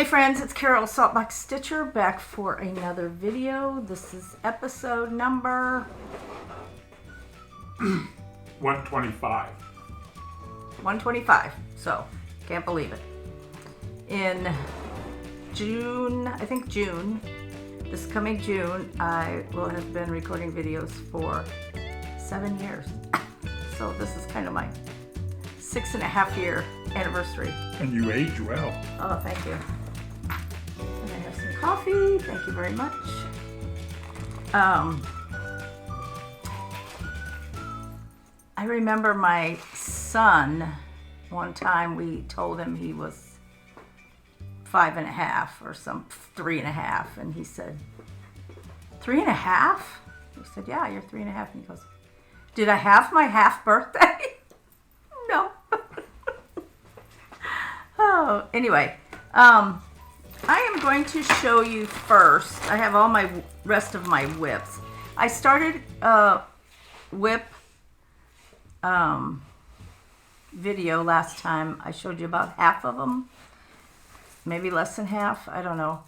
Hey friends, it's Carol Saltbox Stitcher back for another video. This is episode number 125. 125. So, can't believe it. In June, I think June, this coming June, I will have been recording videos for 7 years. So this is kind of my 6.5 year anniversary. And you age well. Oh, thank you. And I have some coffee. Thank you very much. I remember my son, one time we told him he was 5.5 or 3.5, and he said, 3.5? We said, yeah, you're 3.5. And he goes, did I have my half birthday? No. Oh, anyway, I am going to show you first. I have all my rest of my WIPs. I started WIP video last time. I showed you about half of them, maybe less than half. I don't know.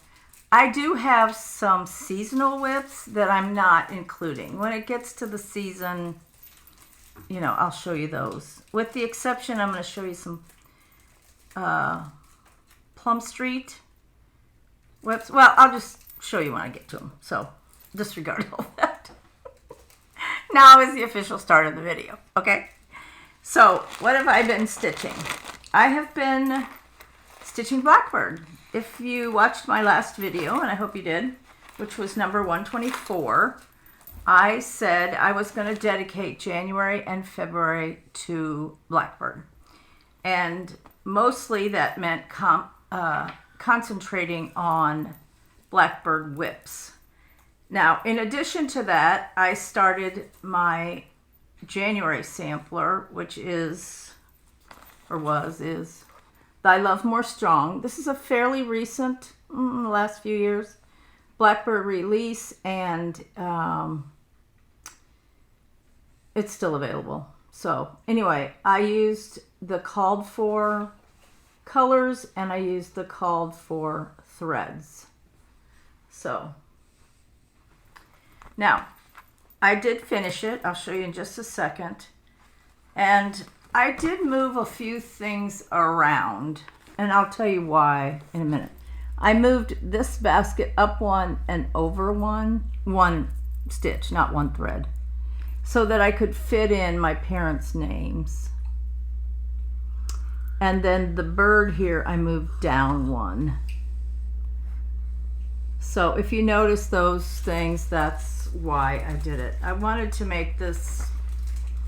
I do have some seasonal WIPs that I'm not including. When it gets to the season, you know, I'll show you those. With the exception, I'm going to show you some Plum Street WIPs. Well, I'll just show you when I get to them. So disregard all that. Now is the official start of the video. Okay. So what have I been stitching? I have been stitching Blackbird. If you watched my last video, and I hope you did, which was number 124, I said I was going to dedicate January and February to Blackbird. And mostly that meant concentrating on Blackbird WIPs. Now, in addition to that, I started my January sampler, which is Thy Love More Strong. This is a fairly recent, last few years, Blackbird release, and it's still available. So anyway, I used the called for colors and I used the called for threads. So now I did finish it. I'll show you in just a second. And I did move a few things around, and I'll tell you why in a minute. I moved this basket up one and over one stitch, not one thread, so that I could fit in my parents' names. And then the bird here, I moved down one. So if you notice those things, that's why I did it. I wanted to make this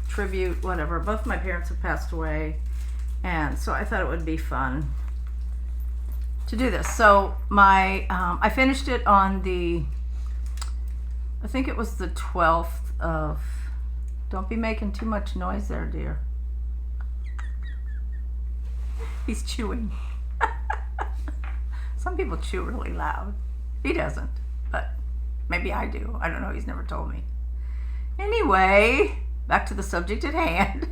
tribute, whatever. Both my parents have passed away, and so I thought it would be fun to do this. So I finished it on I think it was the 12th of, don't be making too much noise there, dear. He's chewing. Some people chew really loud. He doesn't, but maybe I do. I don't know. He's never told me. Anyway, back to the subject at hand.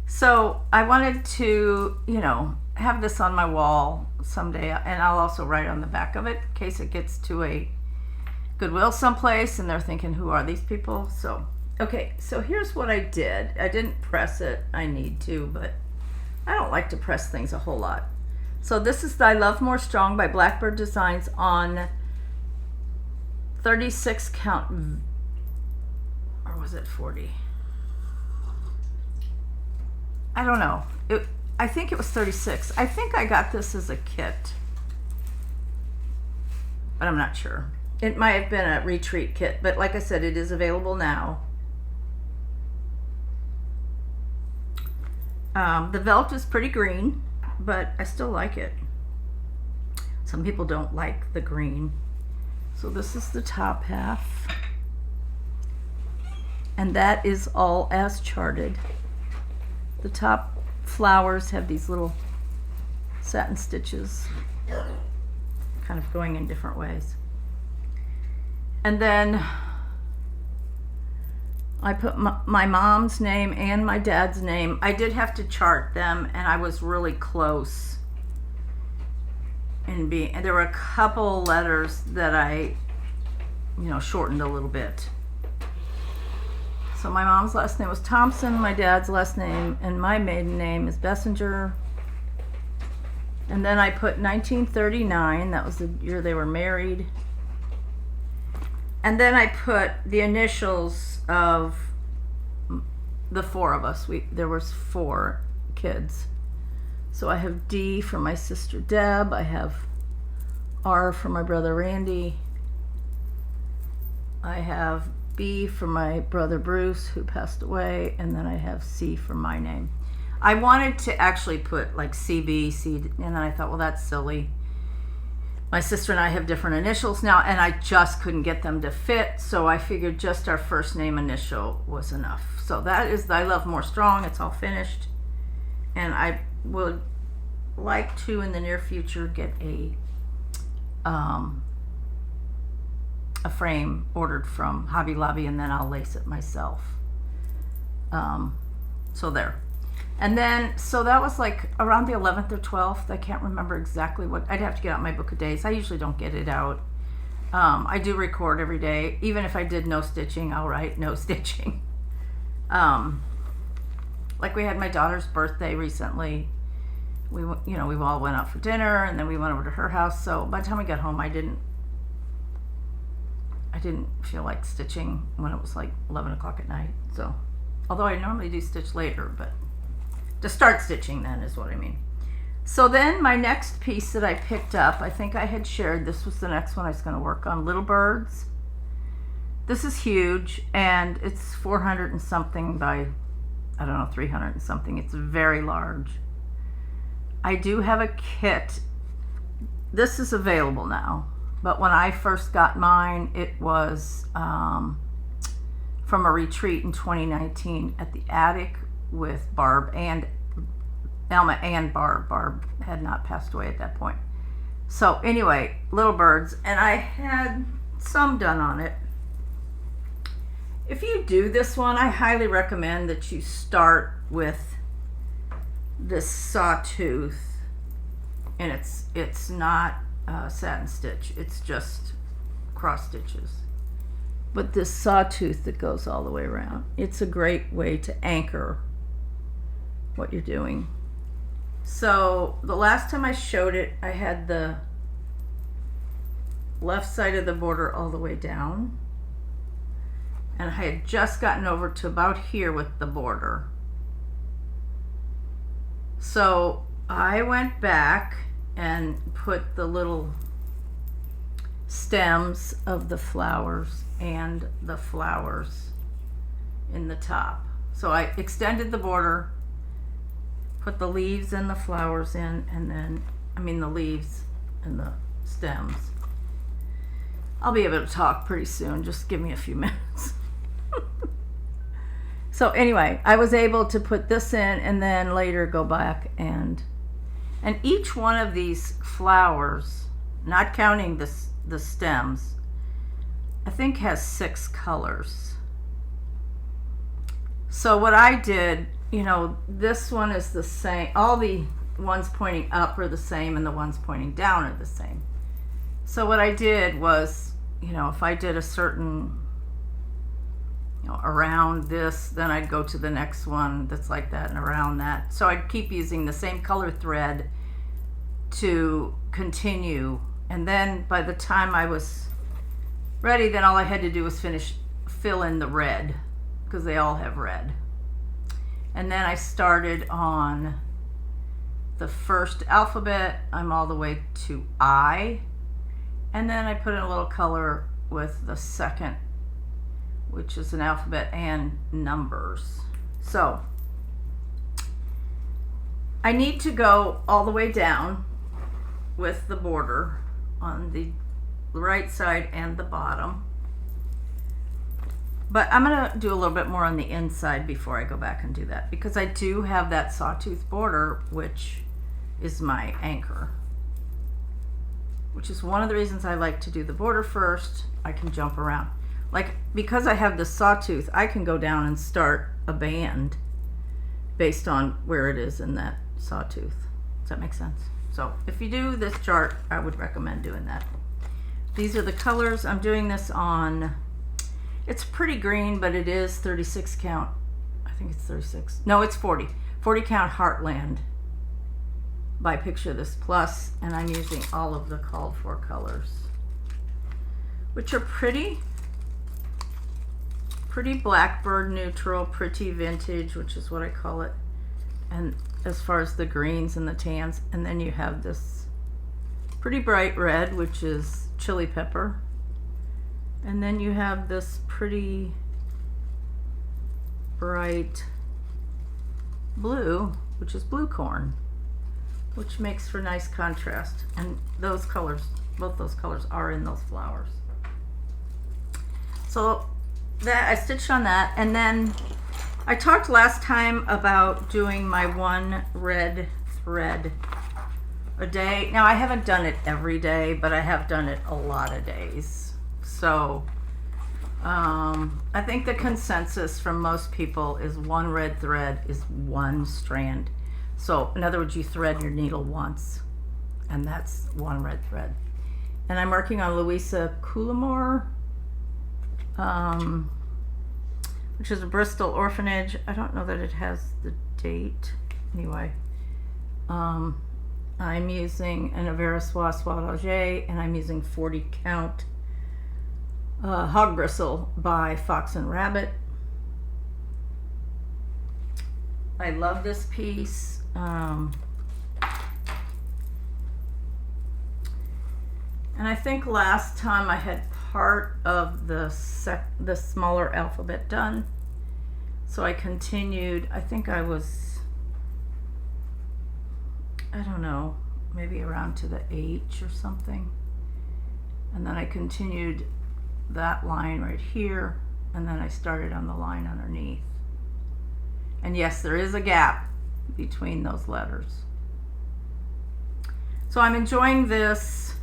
So I wanted to, you know, have this on my wall someday, and I'll also write on the back of it in case it gets to a Goodwill someplace and they're thinking, who are these people? So, okay, so here's what I did. I didn't press it. I need to, but I don't like to press things a whole lot. So this is Thy Love More Strong by Blackbird Designs on 36 count, or was it 40? I don't know. I think it was 36. I think I got this as a kit, but I'm not sure. It might have been a retreat kit, but like I said, it is available now. The velvet is pretty green, but I still like it. Some people don't like the green. So this is the top half. And that is all as charted. The top flowers have these little satin stitches kind of going in different ways. And then I put my mom's name and my dad's name. I did have to chart them, and I was really close and there were a couple letters that I, shortened a little bit. So my mom's last name was Thompson, my dad's last name, and my maiden name is Bessinger. And then I put 1939, that was the year they were married. And then I put the initials of the four of us. There was 4 kids. So I have D for my sister Deb, I have R for my brother Randy, I have B for my brother Bruce, who passed away, and then I have C for my name. I wanted to actually put like CB, and then I thought, well, that's silly. My sister and I have different initials now, and I just couldn't get them to fit, so I figured just our first name initial was enough. So that is I Love More Strong. It's all finished, and I would like to, in the near future, get a frame ordered from Hobby Lobby, and then I'll lace it myself. So there. And then, so that was like around the 11th or 12th. I can't remember exactly what. I'd have to get out my book of days. I usually don't get it out. I do record every day. Even if I did no stitching, I'll write no stitching. Like we had my daughter's birthday recently. We all went out for dinner, and then we went over to her house. So by the time we got home, I didn't feel like stitching when it was like 11 o'clock at night. So, although I normally do stitch later, but to start stitching then is what I mean. So then my next piece that I picked up, I think I had shared, this was the next one I was going to work on, Little Birds. This is huge, and it's 400 and something by, 300 and something. It's very large. I do have a kit. This is available now, but when I first got mine, it was from a retreat in 2019 at the attic with Barb and Alma and Barb. Barb had not passed away at that point. So anyway, Little Birds, and I had some done on it. If you do this one, I highly recommend that you start with this sawtooth, and it's not satin stitch, it's just cross stitches. But this sawtooth that goes all the way around, it's a great way to anchor what you're doing. So the last time I showed it, I had the left side of the border all the way down, and I had just gotten over to about here with the border. So I went back and put the little stems of the flowers and the flowers in the top. So I extended the border, put the leaves and the flowers in, and then, the leaves and the stems. I'll be able to talk pretty soon, just give me a few minutes. So anyway, I was able to put this in and then later go back and each one of these flowers, not counting the stems, I think has 6 colors. So what I did, this one is the same. All the ones pointing up are the same, and the ones pointing down are the same. So what I did was, if I did a certain, around this, then I'd go to the next one that's like that, and around that. So I'd keep using the same color thread to continue. And then by the time I was ready, then all I had to do was fill in the red, because they all have red. And then I started on the first alphabet. I'm all the way to I. And then I put in a little color with the second, which is an alphabet and numbers. So I need to go all the way down with the border on the right side and the bottom. But I'm going to do a little bit more on the inside before I go back and do that, because I do have that sawtooth border, which is my anchor, which is one of the reasons I like to do the border first. I can jump around. Like, because I have the sawtooth, I can go down and start a band based on where it is in that sawtooth. Does that make sense? So if you do this chart, I would recommend doing that. These are the colors. I'm doing this on, it's pretty green, but it is 36 count. I think it's 36. No, it's 40. 40 count Heartland by Picture This Plus, and I'm using all of the called for colors, which are pretty blackbird neutral, pretty vintage, which is what I call it. And as far as the greens and the tans, and then you have this pretty bright red, which is chili pepper, and then you have this pretty bright blue, which is blue corn, which makes for nice contrast. And those colors, both those colors are in those flowers. So that I stitched on that, and then I talked last time about doing my one red thread a day. Now I haven't done it every day, but I have done it a lot of days. So I think the consensus from most people is one red thread is one strand. So in other words, you thread your needle once, and that's one red thread. And I'm working on Louisa Coulimore, which is a Bristol orphanage. I don't know that it has the date. Anyway, I'm using an Aversois Soulager, and I'm using 40 count hog bristle by Fox and Rabbit. I love this piece. And I think last time I had part of the smaller alphabet done, so I continued. I think I was, I don't know, maybe around to the H or something, and then I continued that line right here, and then I started on the line underneath. And yes, there is a gap between those letters. So I'm enjoying this.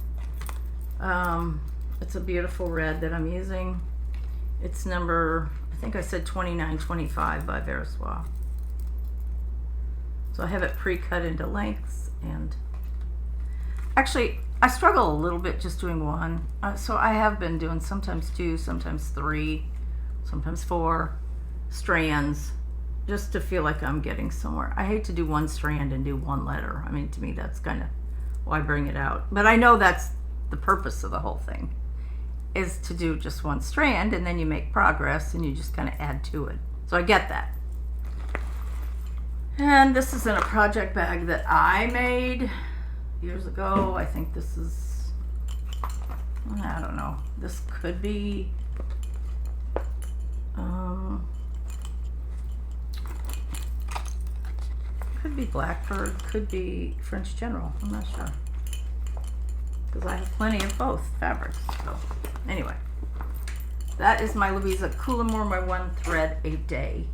It's a beautiful red that I'm using. It's number, I think I said 2925 by Versois. So I have it pre-cut into lengths, and actually I struggle a little bit just doing one. So I have been doing sometimes 2, sometimes 3, sometimes 4 strands, just to feel like I'm getting somewhere. I hate to do one strand and do one letter. I mean, to me, that's kind of why I bring it out. But I know that's the purpose of the whole thing, is to do just one strand, and then you make progress and you just kind of add to it. So I get that. And this is in a project bag that I made years ago. I think this is, I don't know, this could be Blackbird, could be French General, I'm not sure, because I have plenty of both fabrics. So anyway, that is my Louisa Coulimore, my one thread a day.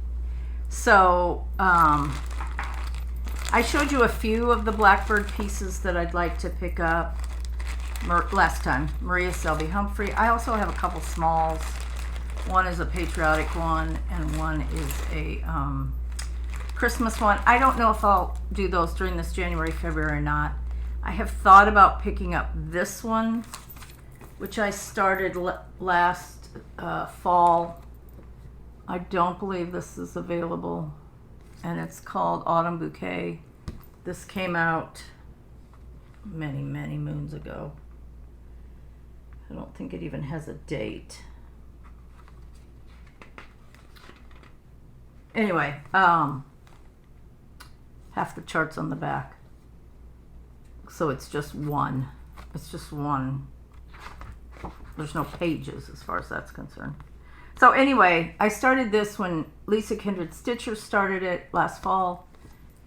So I showed you a few of the Blackbird pieces that I'd like to pick up last time. Maria Selby Humphrey. I also have a couple smalls. One is a patriotic one, and one is a Christmas one. I don't know if I'll do those during this January, February or not. I have thought about picking up this one, which I started last fall. I don't believe this is available, and it's called Autumn Bouquet. This came out many, many moons ago. I don't think it even has a date. Anyway, half the chart's on the back. So it's just one. It's just one. There's no pages as far as that's concerned. So anyway, I started this when Lisa Kindred Stitcher started it last fall,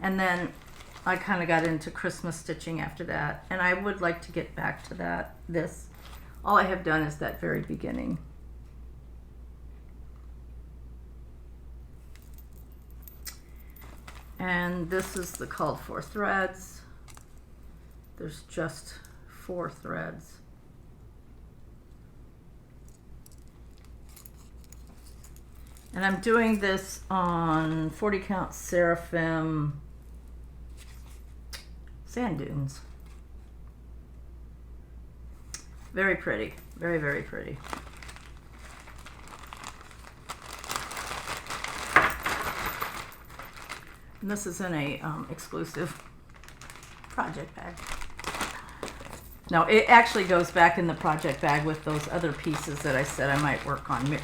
and then I kind of got into Christmas stitching after that, and I would like to get back to this. All I have done is that very beginning. And this is the called for threads. There's just 4 threads. And I'm doing this on 40 count Seraphim Sand dunes. Very pretty. Very, very pretty. And this is in a exclusive project bag. No, it actually goes back in the project bag with those other pieces that I said I might work on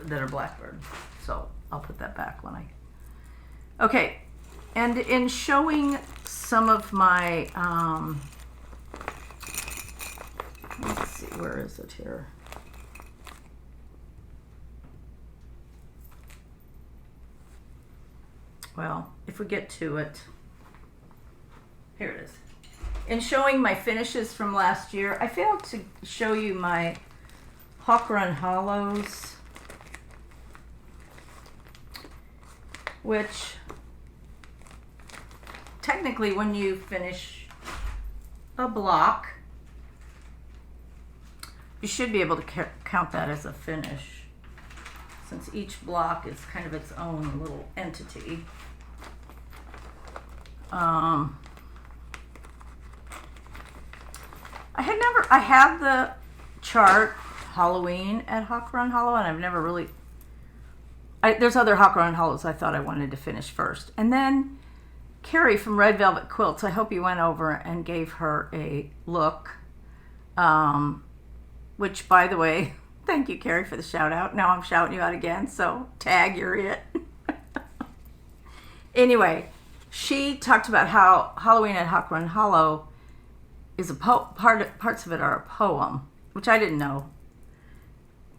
that are Blackbird. So I'll put that back when I... Okay, and in showing some of my... let's see, where is it here? Well, if we get to it, here it is. In showing my finishes from last year, I failed to show you my Haugen hollows, which technically when you finish a block, you should be able to count that as a finish, since each block is kind of its own little entity. I have the chart Halloween at Haugen Hollow, and I've never really, there's other Haugen Hollows I thought I wanted to finish first. And then Carrie from Red Velvet Quilts, I hope you went over and gave her a look, which, by the way, thank you, Carrie, for the shout out. Now I'm shouting you out again, so tag, you're it. Anyway, she talked about how Halloween at Haugen Hollow is parts of it are a poem, which I didn't know,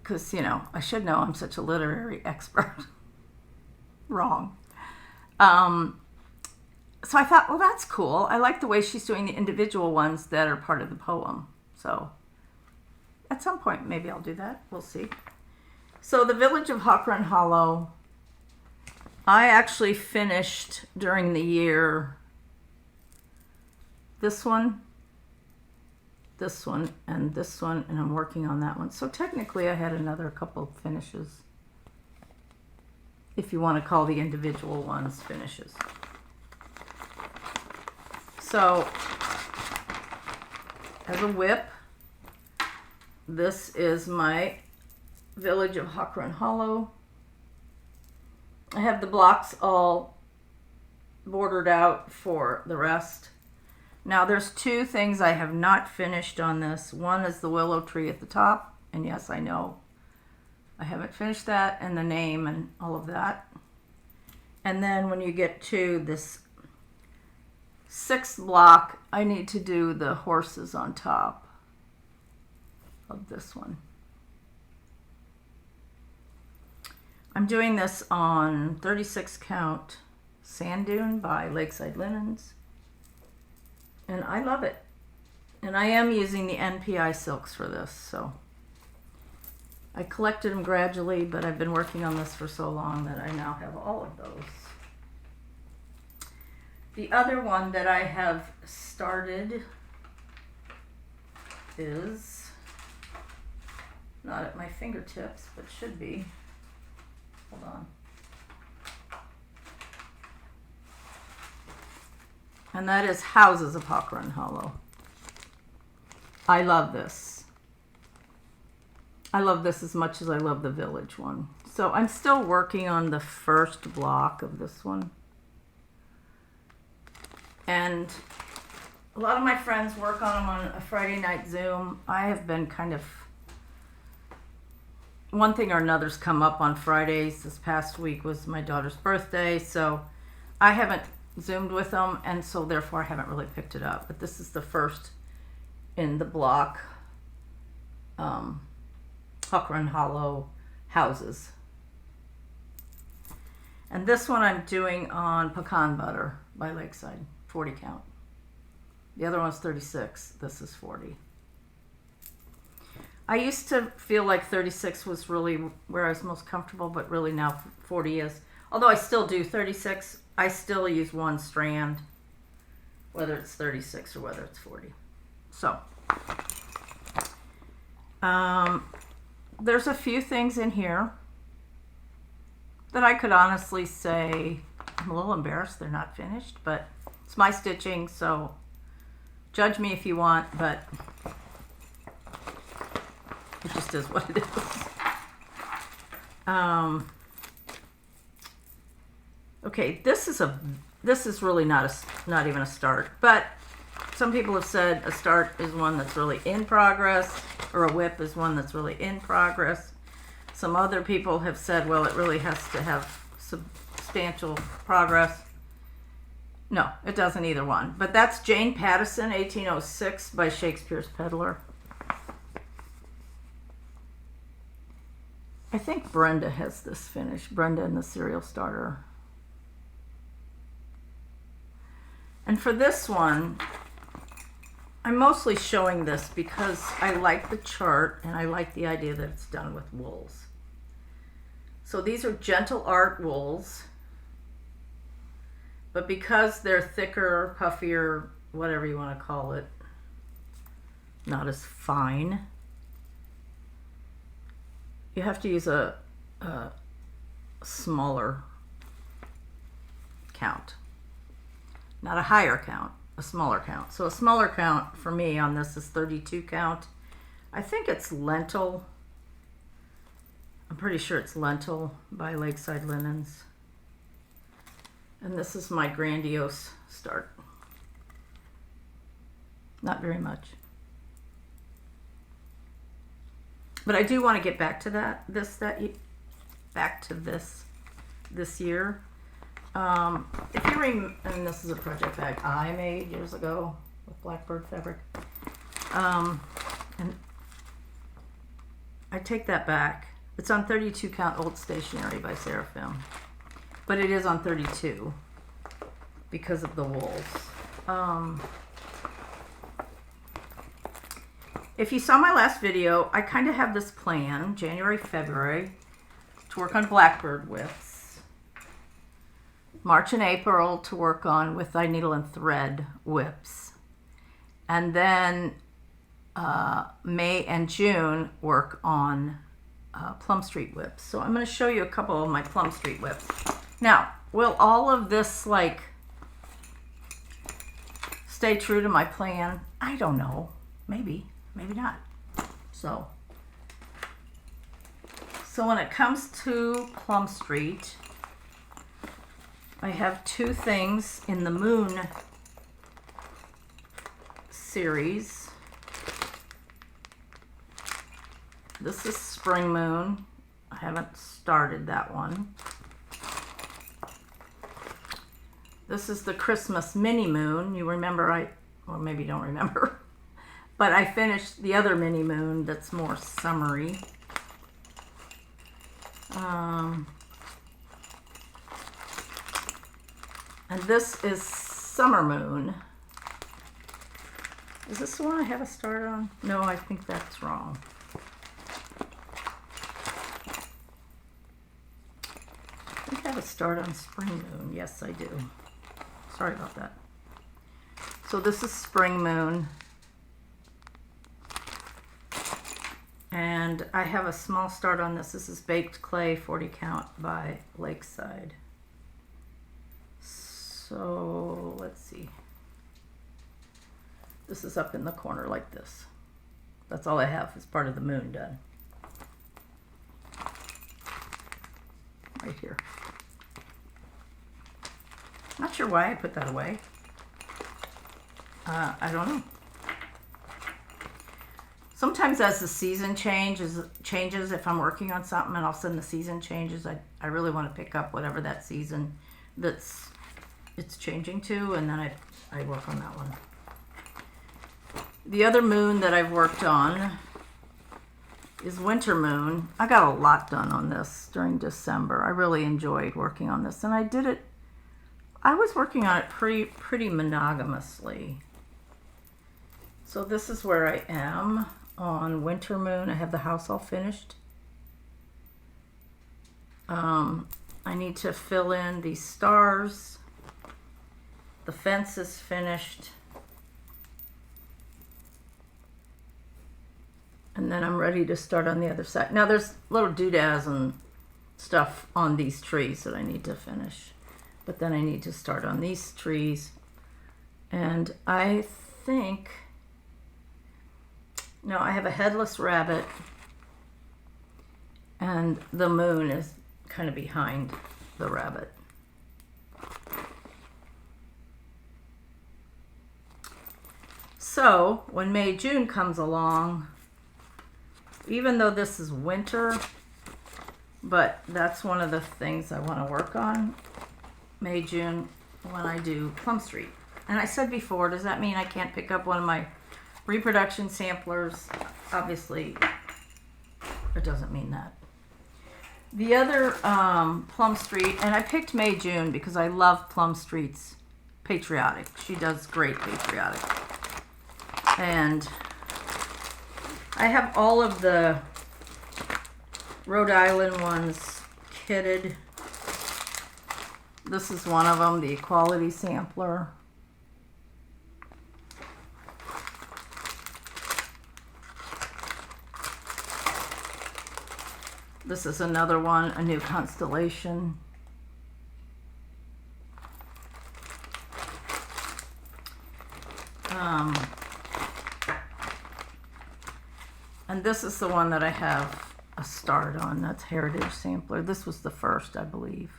because, you know, I should know, I'm such a literary expert. Wrong. So I thought, well, that's cool. I like the way she's doing the individual ones that are part of the poem. So at some point, maybe I'll do that. We'll see. So the Village of Haugen Hollow, I actually finished during the year this one, and this one, and I'm working on that one. So technically I had another couple finishes, if you want to call the individual ones finishes. So as a WIP, this is my Village of Haugen Hollow. I have the blocks all bordered out for the rest. Now there's two things I have not finished on this. One is the willow tree at the top, and yes, I know I haven't finished that, and the name and all of that. And then when you get to this 6th block, I need to do the horses on top of this one. I'm doing this on 36 count Sand Dune by Lakeside Linens. And I love it. And I am using the NPI silks for this, so I collected them gradually, but I've been working on this for so long that I now have all of those. The other one that I have started is not at my fingertips, but should be. Hold on. And that is Houses of Haugen Hollow. I love this. I love this as much as I love the Village one. So I'm still working on the first block of this one. And a lot of my friends work on them on a Friday night Zoom. I have been kind of, one thing or another's come up on Fridays. This past week was my daughter's birthday, so I haven't Zoomed with them, and so therefore I haven't really picked it up. But this is the first in the block, Haugen Hollow Houses. And this one I'm doing on Pecan Butter by Lakeside, 40 count. The other one's 36, this is 40. I used to feel like 36 was really where I was most comfortable, but really now 40 is. Although I still do 36, I still use one strand, whether it's 36 or whether it's 40. So, there's a few things in here that I could honestly say I'm a little embarrassed they're not finished, but it's my stitching, so Judge me if you want, but it just is what it is. Okay, this is really not even a start, but some people have said a start is one that's really in progress, or a WIP is one that's really in progress. Some other people have said, well, it really has to have substantial progress. No, it doesn't either one. But that's Jane Pattison, 1806, by Shakespeare's Peddler. I think Brenda has this finished. Brenda and the Serial Starter. And for this one, I'm mostly showing this because I like the chart and I like the idea that it's done with wools. So these are Gentle Art wools, but because they're thicker, puffier, whatever you want to call it, not as fine, you have to use a smaller count. Not a higher count, a smaller count. So a smaller count for me on this is 32 count. I think it's Lentil. I'm pretty sure it's Lentil by Lakeside Linens. And this is my grandiose start. Not very much. But I do want to get back to this year. If you remember, and this is a project bag I made years ago with Blackbird fabric. And I take that back. It's on 32 count Old Stationery by Seraphim. But it is on 32 because of the wools. If you saw my last video, I kind of have this plan, January, February, to work on Blackbird WIPs. March and April to work on with eye needle and thread WIPs. And then May and June work on Plum Street WIPs. So I'm going to show you a couple of my Plum Street WIPs. Now, will all of this like stay true to my plan? I don't know. Maybe not. So when it comes to Plum Street, I have two things in the Moon series. This is Spring Moon. I haven't started that one. This is the Christmas Mini Moon. You remember or maybe you don't remember, but I finished the other Mini Moon that's more summery. And this is Summer Moon. Is this the one I have a start on? No, I think that's wrong. I think I have a start on Spring Moon. Yes, I do. Sorry about that. So this is Spring Moon. And I have a small start on this. This is Baked Clay 40 count by Lakeside. So let's see. This is up in the corner like this. That's all I have as part of the moon done. Right here. Not sure why I put that away. I don't know. Sometimes as the season changes, if I'm working on something and all of a sudden the season changes, I really want to pick up whatever that season it's changing to, and then I work on that one. The other moon that I've worked on is Winter Moon. I got a lot done on this during December. I really enjoyed working on this, and I was working on it pretty monogamously. So this is where I am on Winter Moon. I have the house all finished. I need to fill in these stars. The fence is finished. And then I'm ready to start on the other side. Now there's little doodads and stuff on these trees that I need to finish. But then I need to start on these trees. And I think, no, I have a headless rabbit, and the moon is kind of behind the rabbit. So when May, June comes along, even though this is winter, but that's one of the things I want to work on, May, June, when I do Plum Street. And I said before, does that mean I can't pick up one of my reproduction samplers? Obviously, it doesn't mean that. The other Plum Street, and I picked May, June because I love Plum Street's patriotic. She does great patriotic. And I have all of the Rhode Island ones kitted. This is one of them, the Equality Sampler. This is another one, a new constellation. And this is the one that I have a start on. That's Heritage Sampler. This was the first, I believe.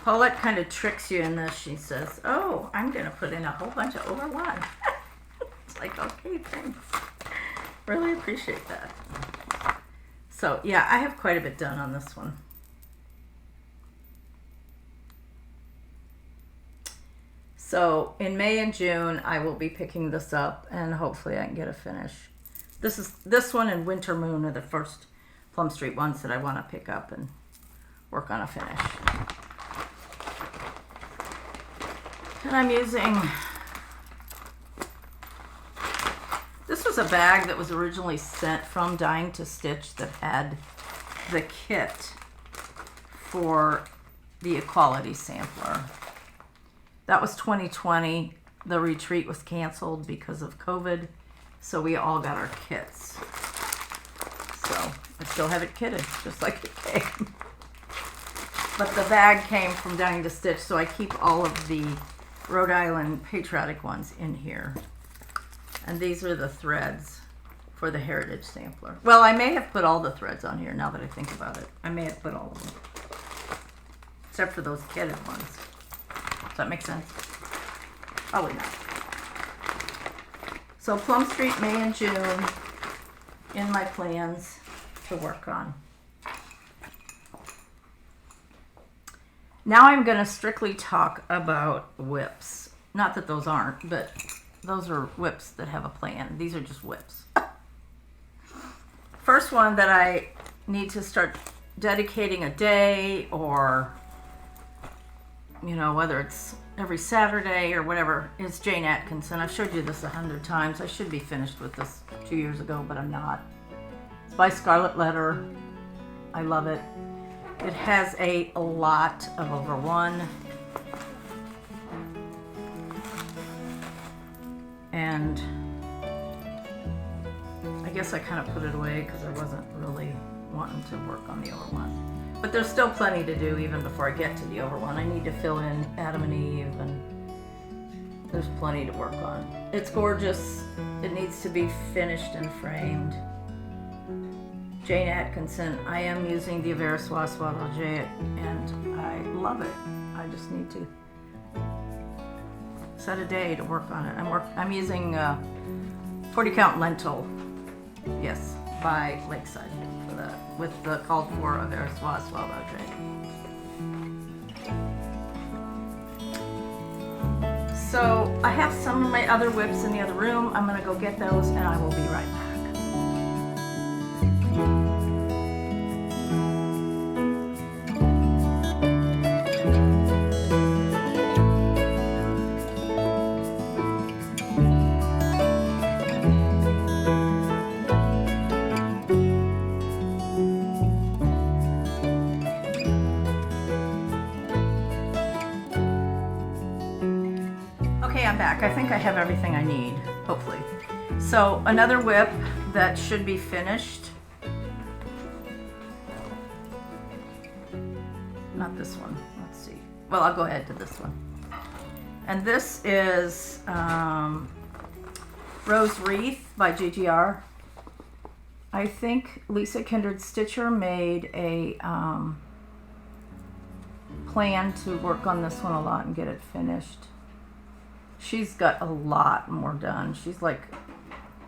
Paulette kind of tricks you in this. She says, oh, I'm going to put in a whole bunch of over one. It's like, okay, thanks. Really appreciate that. So, yeah, I have quite a bit done on this one. So, in May and June, I will be picking this up, and hopefully I can get a finish. This one and Winter Moon are the first Plum Street ones that I want to pick up and work on a finish. And I'm using, this was a bag that was originally sent from Dying to Stitch that had the kit for the Equality Sampler. That was 2020. The retreat was canceled because of COVID, so we all got our kits. So I still have it kitted, just like it came. But the bag came from Dying to Stitch, so I keep all of the Rhode Island patriotic ones in here. And these are the threads for the Heritage Sampler. Well, I may have put all the threads on here now that I think about it. I may have put all of them. Except for those kitted ones. Does that make sense? Probably not. So Plum Street, May and June in my plans to work on. Now I'm going to strictly talk about WIPs. Not that those aren't, but those are WIPs that have a plan. These are just WIPs. First one that I need to start dedicating a day, or you know, whether it's every Saturday or whatever, is Jane Atkinson. I've showed you this 100 times. I should be finished with this 2 years ago, but I'm not. It's by Scarlet Letter. I love it. It has a lot of over one. And I guess I kind of put it away because I wasn't really wanting to work on the over one. But there's still plenty to do even before I get to the over one. I need to fill in Adam and Eve, and there's plenty to work on. It's gorgeous. It needs to be finished and framed. Jane Atkinson. I am using the Aversois Soirée, and I love it. I just need to set a day to work on it. I'm using 40 count lentil. Yes, by Lakeside for that, with the called for Aversois Soirée. So I have some of my other WIPs in the other room. I'm gonna go get those, and I will be right back. I'm back. I think I have everything I need, hopefully. So another WIP that should be finished. Not this one. Let's see. Well, I'll go ahead to this one. And this is Rose Wreath by GGR. I think Lisa Kindred Stitcher made a plan to work on this one a lot and get it finished. She's got a lot more done. She's like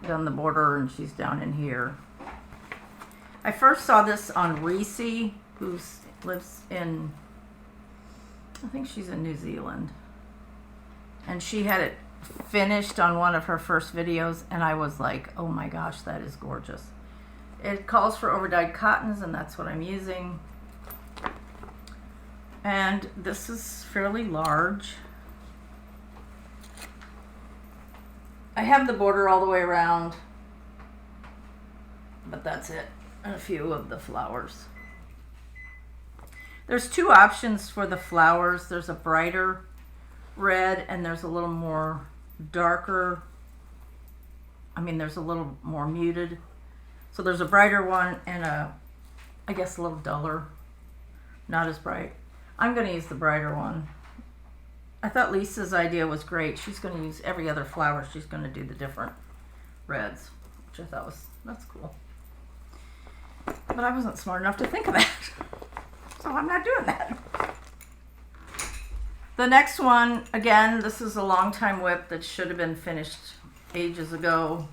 done the border and she's down in here. I first saw this on Reese, who lives in, I think she's in New Zealand. And she had it finished on one of her first videos, and I was like, oh my gosh, that is gorgeous. It calls for overdyed cottons, and that's what I'm using. And this is fairly large. I have the border all the way around, but that's it. And a few of the flowers. There's two options for the flowers. There's a brighter red and there's a little more darker. There's a little more muted. So there's a brighter one and I guess a little duller, not as bright. I'm going to use the brighter one. I thought Lisa's idea was great. She's going to use every other flower. She's going to do the different reds, which I thought that's cool. But I wasn't smart enough to think of that. So I'm not doing that. The next one, again, this is a long time WIP that should have been finished ages ago.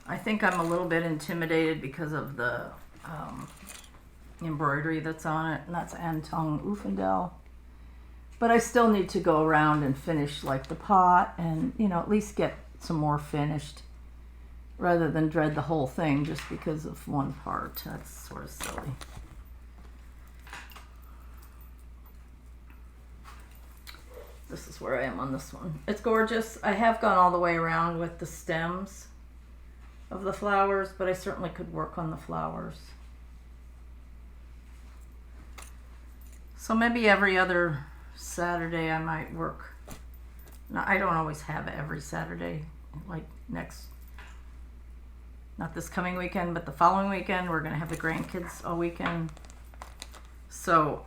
I think I'm a little bit intimidated because of the embroidery that's on it, and that's Anton Ufendel. But I still need to go around and finish like the pot and, at least get some more finished rather than dread the whole thing just because of one part. That's sort of silly. This is where I am on this one. It's gorgeous. I have gone all the way around with the stems of the flowers, but I certainly could work on the flowers. So maybe every other Saturday I might work. Now, I don't always have it every Saturday, like not this coming weekend, but the following weekend. We're going to have the grandkids all weekend. So,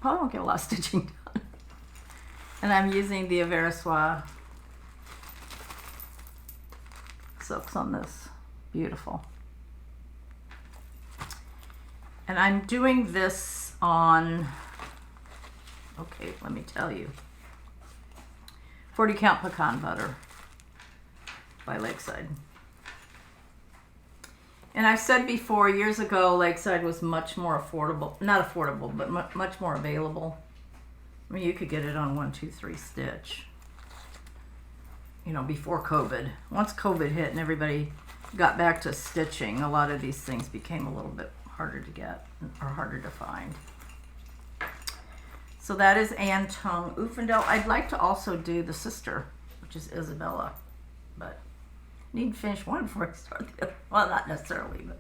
probably won't get a lot of stitching done. And I'm using the Averiswa silks on this. Beautiful. And I'm doing this on, okay, let me tell you, 40 count pecan butter by Lakeside. And I've said before, years ago, Lakeside was much more affordable, not affordable, but much more available. You could get it on 1, 2, 3 stitch, before COVID. Once COVID hit and everybody got back to stitching, a lot of these things became a little bit harder to get or harder to find. So that is Anton Ufendel. I'd like to also do the sister, which is Isabella, but I need to finish one before I start the other. Well, not necessarily, but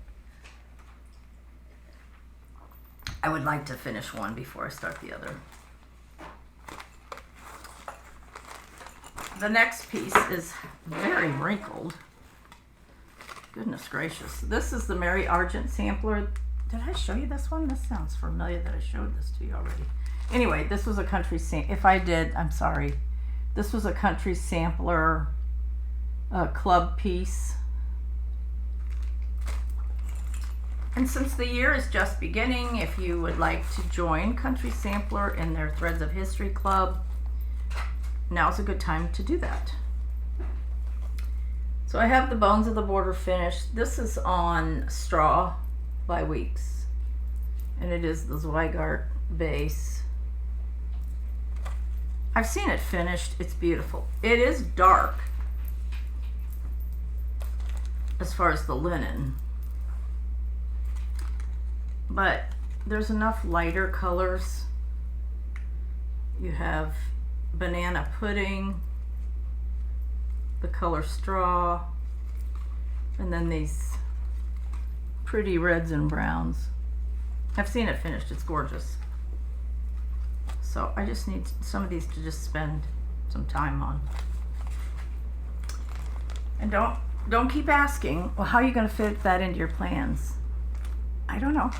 I would like to finish one before I start the other. The next piece is very wrinkled. Goodness gracious. This is the Mary Argent sampler. Did I show you this one? This sounds familiar that I showed this to you already. Anyway, this was a country if I did, I'm sorry. This was a country sampler club piece. And since the year is just beginning, if you would like to join Country Sampler in their Threads of History Club, now's a good time to do that. So I have the bones of the border finished. This is on straw by Weeks, and it is the Zweigart base. I've seen it finished. It's beautiful. It is dark as far as the linen, but there's enough lighter colors. You have banana pudding, the color straw, and then these pretty reds and browns. I've seen it finished. It's gorgeous. So I just need some of these to just spend some time on. And don't keep asking, well, how are you going to fit that into your plans? I don't know.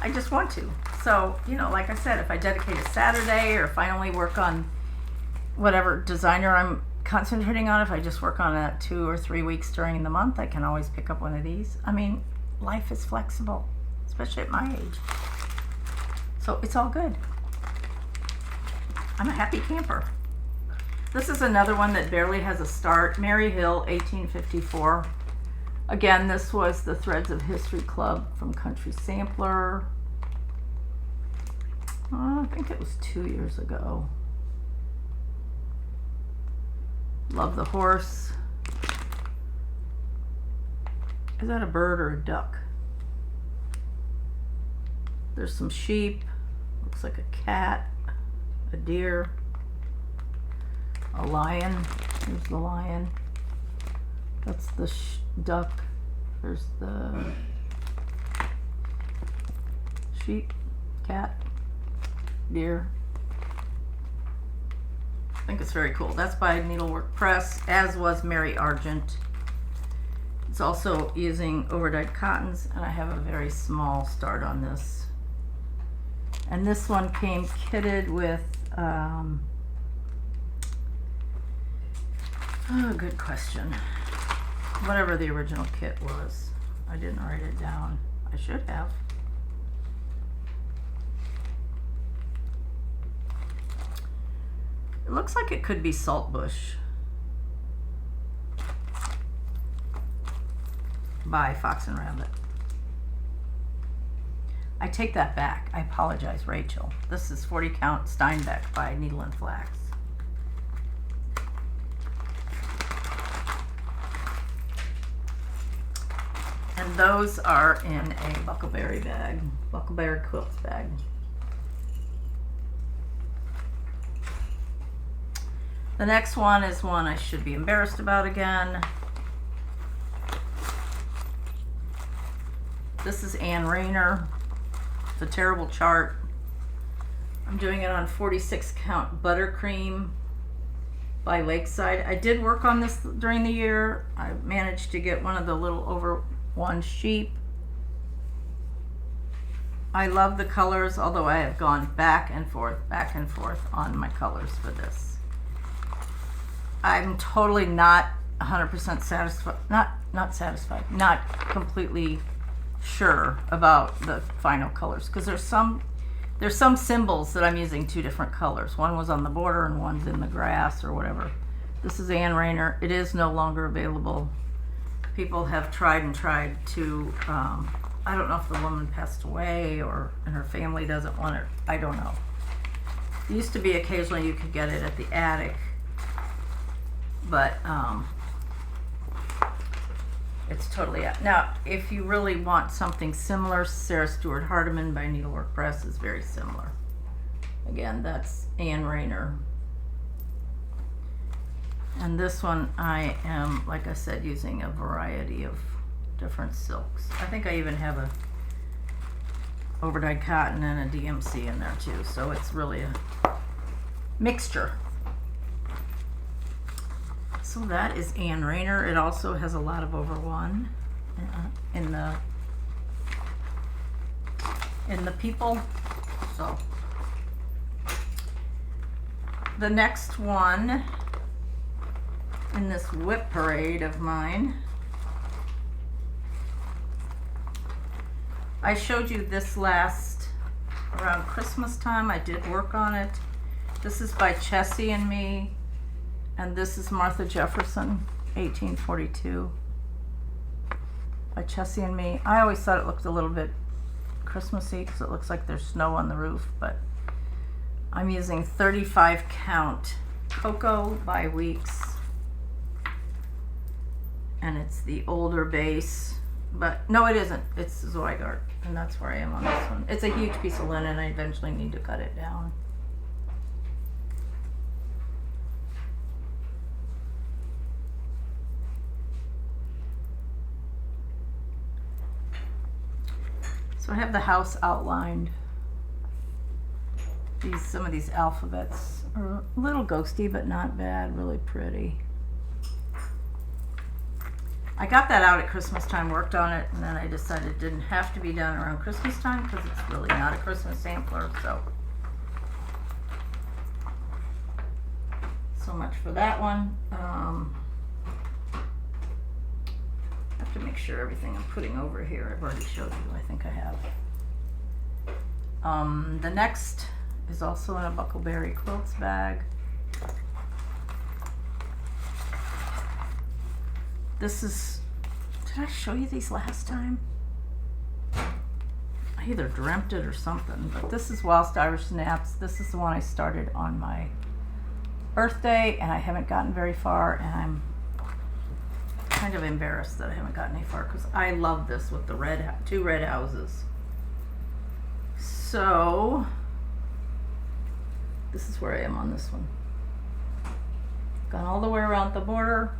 I just want to. So, you know, like I said, if I dedicate a Saturday or if I only work on whatever designer I'm concentrating on, if I just work on it 2 or 3 weeks during the month, I can always pick up one of these. I mean, life is flexible, especially at my age. So it's all good. I'm a happy camper. This is another one that barely has a start. Mary Hill, 1854. Again, this was the Threads of History Club from Country Sampler. I think it was 2 years ago. Love the horse. Is that a bird or a duck? There's some sheep. Looks like a cat, a deer, a lion. Here's the lion. That's the duck. There's the sheep, cat, deer. I think it's very cool. That's by Needlework Press, as was Mary Argent. It's also using overdyed cottons, and I have a very small start on this. And this one came kitted with, oh, good question. Whatever the original kit was. I didn't write it down. I should have. It looks like it could be Saltbush by Fox and Rabbit. I take that back. I apologize, Rachel. This is 40 count Steinbeck by Needle and Flax. And those are in a Buckleberry bag, Buckleberry quilts bag. The next one is one I should be embarrassed about again. This is Ann Rayner. It's a terrible chart. I'm doing it on 46 count buttercream by Lakeside. I did work on this during the year. I managed to get one of the little over one sheep. I love the colors, although I have gone back and forth on my colors for this. I'm totally not 100% satisfied, not completely sure about the final colors, because there's some symbols that I'm using 2 different colors. One was on the border and one's in the grass or whatever. This is Ann Rayner. It is no longer available. People have tried to, I don't know if the woman passed away and her family doesn't want it. I don't know. It used to be occasionally you could get it at the attic, but it's totally out. Now, if you really want something similar, Sarah Stewart Hardiman by Needlework Press is very similar. Again, that's Ann Rayner. And this one I am, like I said, using a variety of different silks. I think I even have a overdyed cotton and a DMC in there too, so it's really a mixture. So that is Ann Rayner. It also has a lot of over one in the people. So the next one in this WIP Parade of mine, I showed you this last around Christmas time. I did work on it. This is by Chessie and Me. And this is Martha Jefferson, 1842, by Chessie and Me. I always thought it looked a little bit Christmassy because it looks like there's snow on the roof, but I'm using 35 count Cocoa by Weeks. And it's the older base, but no, it isn't. It's Zweigart, and that's where I am on this one. It's a huge piece of linen. I eventually need to cut it down. So I have the house outlined. Some of these alphabets are a little ghosty, but not bad, really pretty. I got that out at Christmas time, worked on it, and then I decided it didn't have to be done around Christmas time because it's really not a Christmas sampler, so. So much for that one. I have to make sure everything I'm putting over here, I've already showed you, I think I have. The next is also in a Buckleberry Quilts bag. This is, did I show you these last time? I either dreamt it or something, but this is Whilst Irish Snaps. This is the one I started on my birthday, and I haven't gotten very far, and I'm kind of embarrassed that I haven't gotten any far because I love this with the two red houses. So this is where I am on this one. Gone all the way around the border,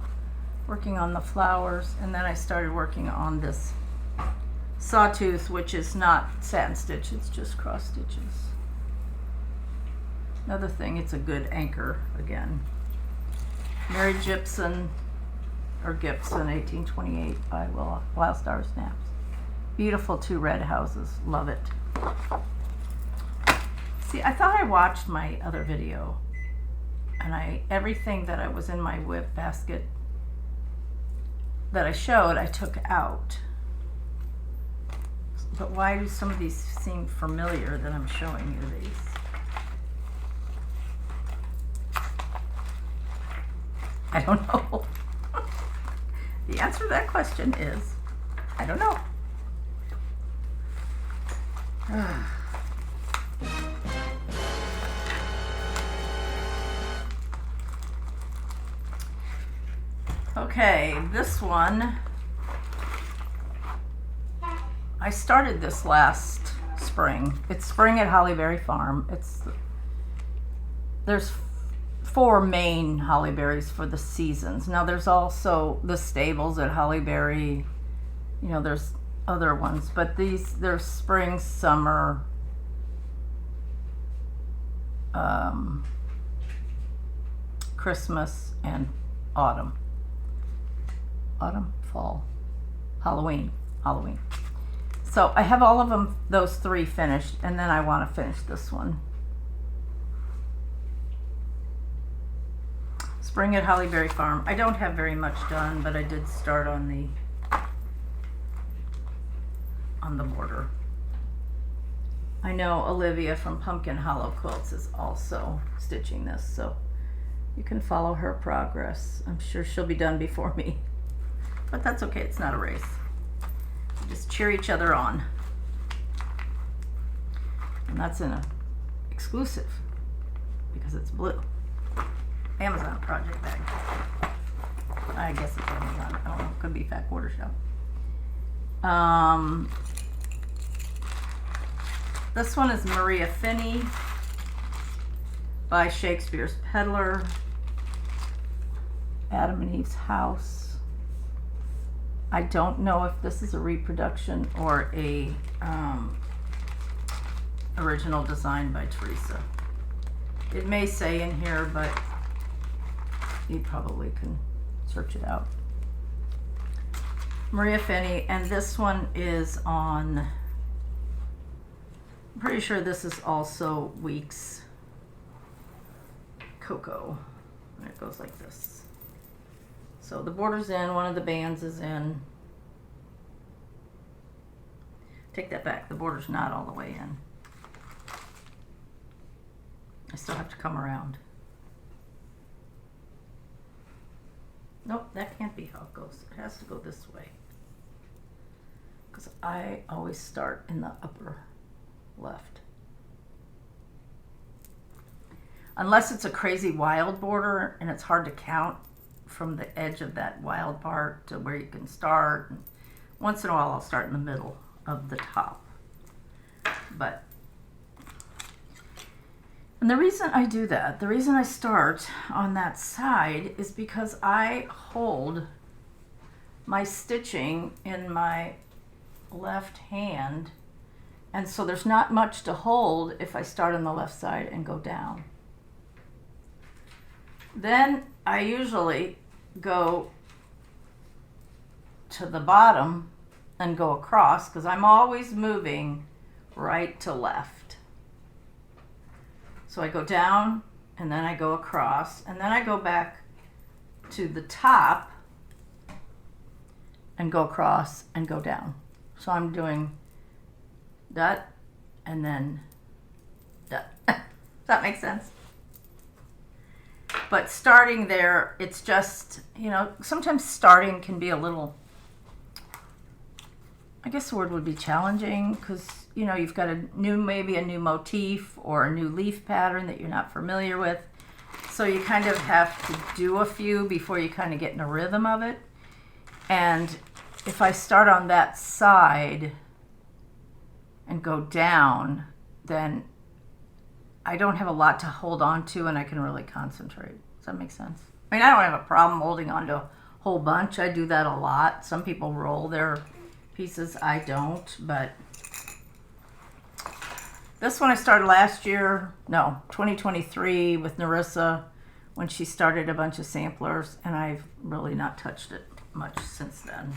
working on the flowers, and then I started working on this sawtooth, which is not satin stitch, it's just cross stitches. Another thing, it's a good anchor again. Mary Gibson, or Gibson, 1828 by Wild Star Snaps. Beautiful two red houses, love it. See, I thought I watched my other video, and everything that I was in my WIP basket that I showed, I took out. But why do some of these seem familiar that I'm showing you these? I don't know. The answer to that question is, I don't know. Okay, this one, I started this last spring. It's spring at Hollyberry Farm. There's 4 main hollyberries for the seasons. Now there's also the stables at Hollyberry. You know, there's other ones, but there's spring, summer, Christmas, and autumn. Autumn, fall, Halloween. So I have all of them, those 3 finished, and then I want to finish this one. Spring at Hollyberry Farm. I don't have very much done, but I did start on the border. I know Olivia from Pumpkin Hollow Quilts is also stitching this, so you can follow her progress. I'm sure she'll be done before me, but that's okay, it's not a race. We just cheer each other on. And that's in a exclusive because it's blue. Amazon project bag. I guess it's Amazon. I don't know. It could be Fat Quarter Shop. This one is Maria Finney by Shakespeare's Peddler. Adam and Eve's House. I don't know if this is a reproduction or a original design by Teresa. It may say in here, but you probably can search it out. Maria Finney, and this one is on, I'm pretty sure this is also Weeks Cocoa, and it goes like this. So the border's in, one of the bands is in. Take that back, the border's not all the way in. I still have to come around. Nope, that can't be how it goes. It has to go this way. Because I always start in the upper left. Unless it's a crazy wild border and it's hard to count from the edge of that wild part to where you can start. And once in a while I'll start in the middle of the top. And the reason I do that, the reason I start on that side is because I hold my stitching in my left hand, and so there's not much to hold if I start on the left side and go down. Then I usually go to the bottom and go across, because I'm always moving right to left. So I go down and then I go across and then I go back to the top and go across and go down. So I'm doing that and then that. Does that make sense? But starting there, it's just, you know, sometimes starting can be a little, I guess the word would be challenging, because, you know, you've got maybe a new motif or a new leaf pattern that you're not familiar with. So you kind of have to do a few before you kind of get in a rhythm of it. And if I start on that side and go down, then I don't have a lot to hold on to and I can really concentrate. Does that make sense? I mean, I don't have a problem holding on to a whole bunch. I do that a lot. Some people roll their pieces. I don't, but this one I started last year, no, 2023 with Narissa when she started a bunch of samplers, and I've really not touched it much since then.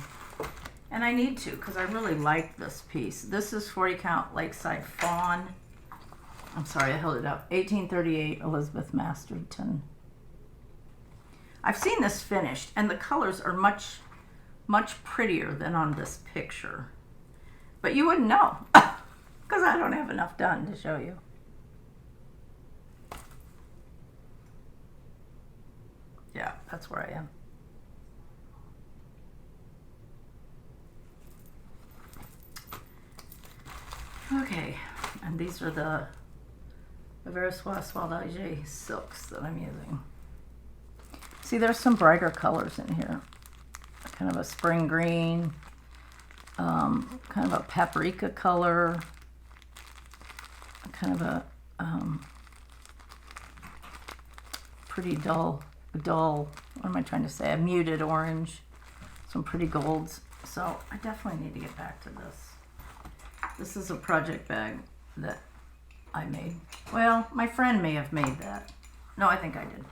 And I need to, because I really like this piece. This is 40 count Lakeside Fawn. I'm sorry, I held it up. 1838 Elizabeth Masterton. I've seen this finished, and the colors are much, much prettier than on this picture. But you wouldn't know, because I don't have enough done to show you. Yeah, that's where I am. Okay, and these are the Versoix Soilage silks that I'm using. See, there's some brighter colors in here. Kind of a spring green, kind of a paprika color, kind of a pretty dull, what am I trying to say? A muted orange, some pretty golds. So I definitely need to get back to this. This is a project bag that I made. Well, my friend may have made that. No, I think I did.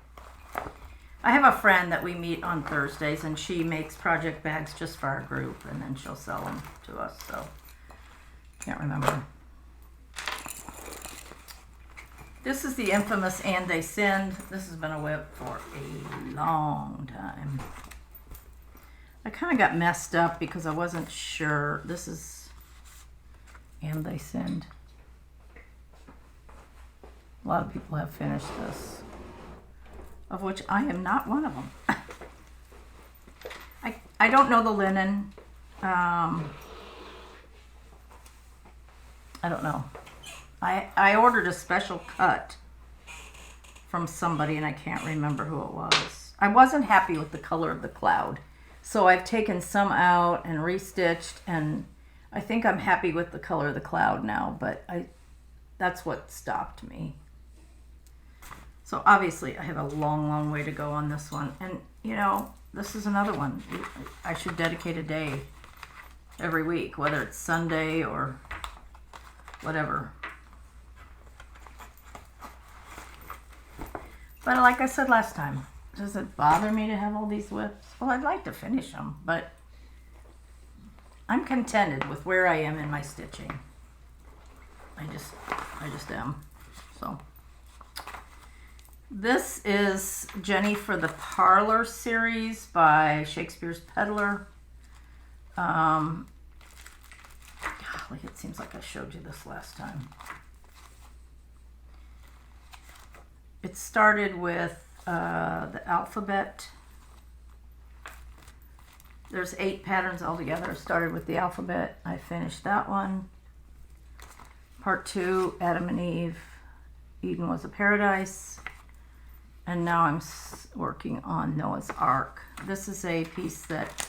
I have a friend that we meet on Thursdays, and she makes project bags just for our group, and then she'll sell them to us, so can't remember. This is the infamous And They Sinned. This has been a WIP for a long time. I kind of got messed up because I wasn't sure. This is And They Sinned. A lot of people have finished this, of which I am not one of them. I don't know the linen. I don't know. I ordered a special cut from somebody and I can't remember who it was. I wasn't happy with the color of the cloud. So I've taken some out and restitched, and I think I'm happy with the color of the cloud now, but that's what stopped me. So obviously I have a long, long way to go on this one. And, you know, this is another one. I should dedicate a day every week, whether it's Sunday or whatever. But like I said last time, does it bother me to have all these WIPs? Well, I'd like to finish them, but I'm contented with where I am in my stitching. I just am. So this is Jenny for the Parlor series by Shakespeare's Peddler. Golly, it seems like I showed you this last time. It started with the alphabet. There's 8 patterns altogether. It started with the alphabet. I finished that one. Part 2, Adam and Eve. Eden was a paradise. And now I'm working on Noah's Ark. This is a piece that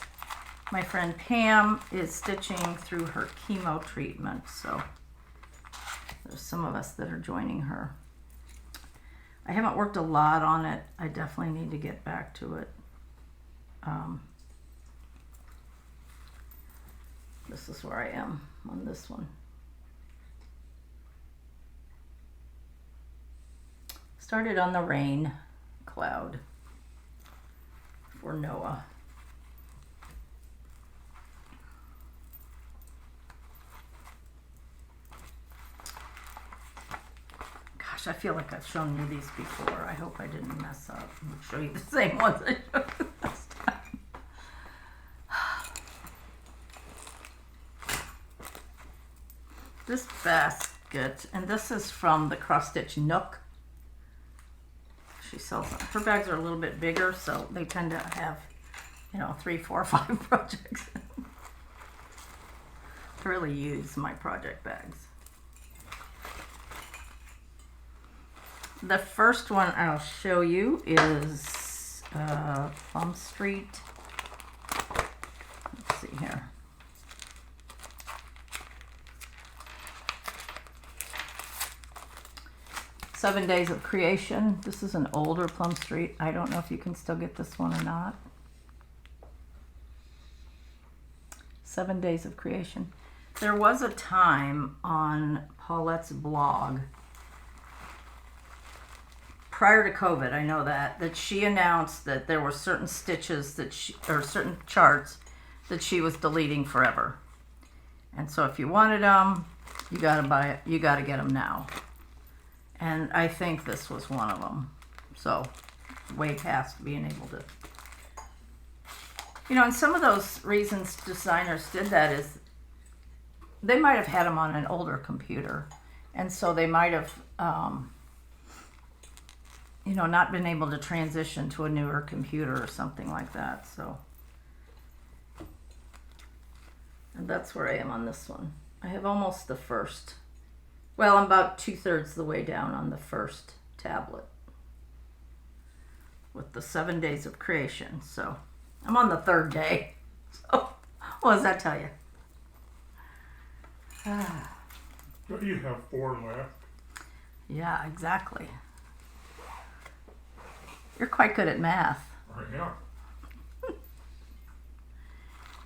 my friend Pam is stitching through her chemo treatment. So there's some of us that are joining her. I haven't worked a lot on it. I definitely need to get back to it. This is where I am on this one. Started on the rain cloud for Noah. I feel like I've shown you these before. I hope I didn't mess up. I'll show you the same ones I showed you last time. This basket, and this is from the Cross Stitch Nook. She sells them. Her bags are a little bit bigger, so they tend to have, 3, 4, 5 projects. I really use my project bags. The first one I'll show you is Plum Street. Let's see here. Seven Days of Creation. This is an older Plum Street. I don't know if you can still get this one or not. 7 Days of Creation. There was a time on Paulette's blog, prior to COVID, I know that she announced that there were certain stitches that or certain charts that she was deleting forever. And so if you wanted them, you gotta buy it. You gotta get them now. And I think this was one of them. So way past being able to. And some of those reasons designers did that is they might have had them on an older computer. And so they might have, not been able to transition to a newer computer or something like that. So, and that's where I am on this one. I have almost the first. Well, I'm about 2/3 the way down on the first tablet with the 7 Days of Creation. So I'm on the 3rd day. So what does that tell you? But you have 4 left. Yeah, exactly. You're quite good at math. Yeah.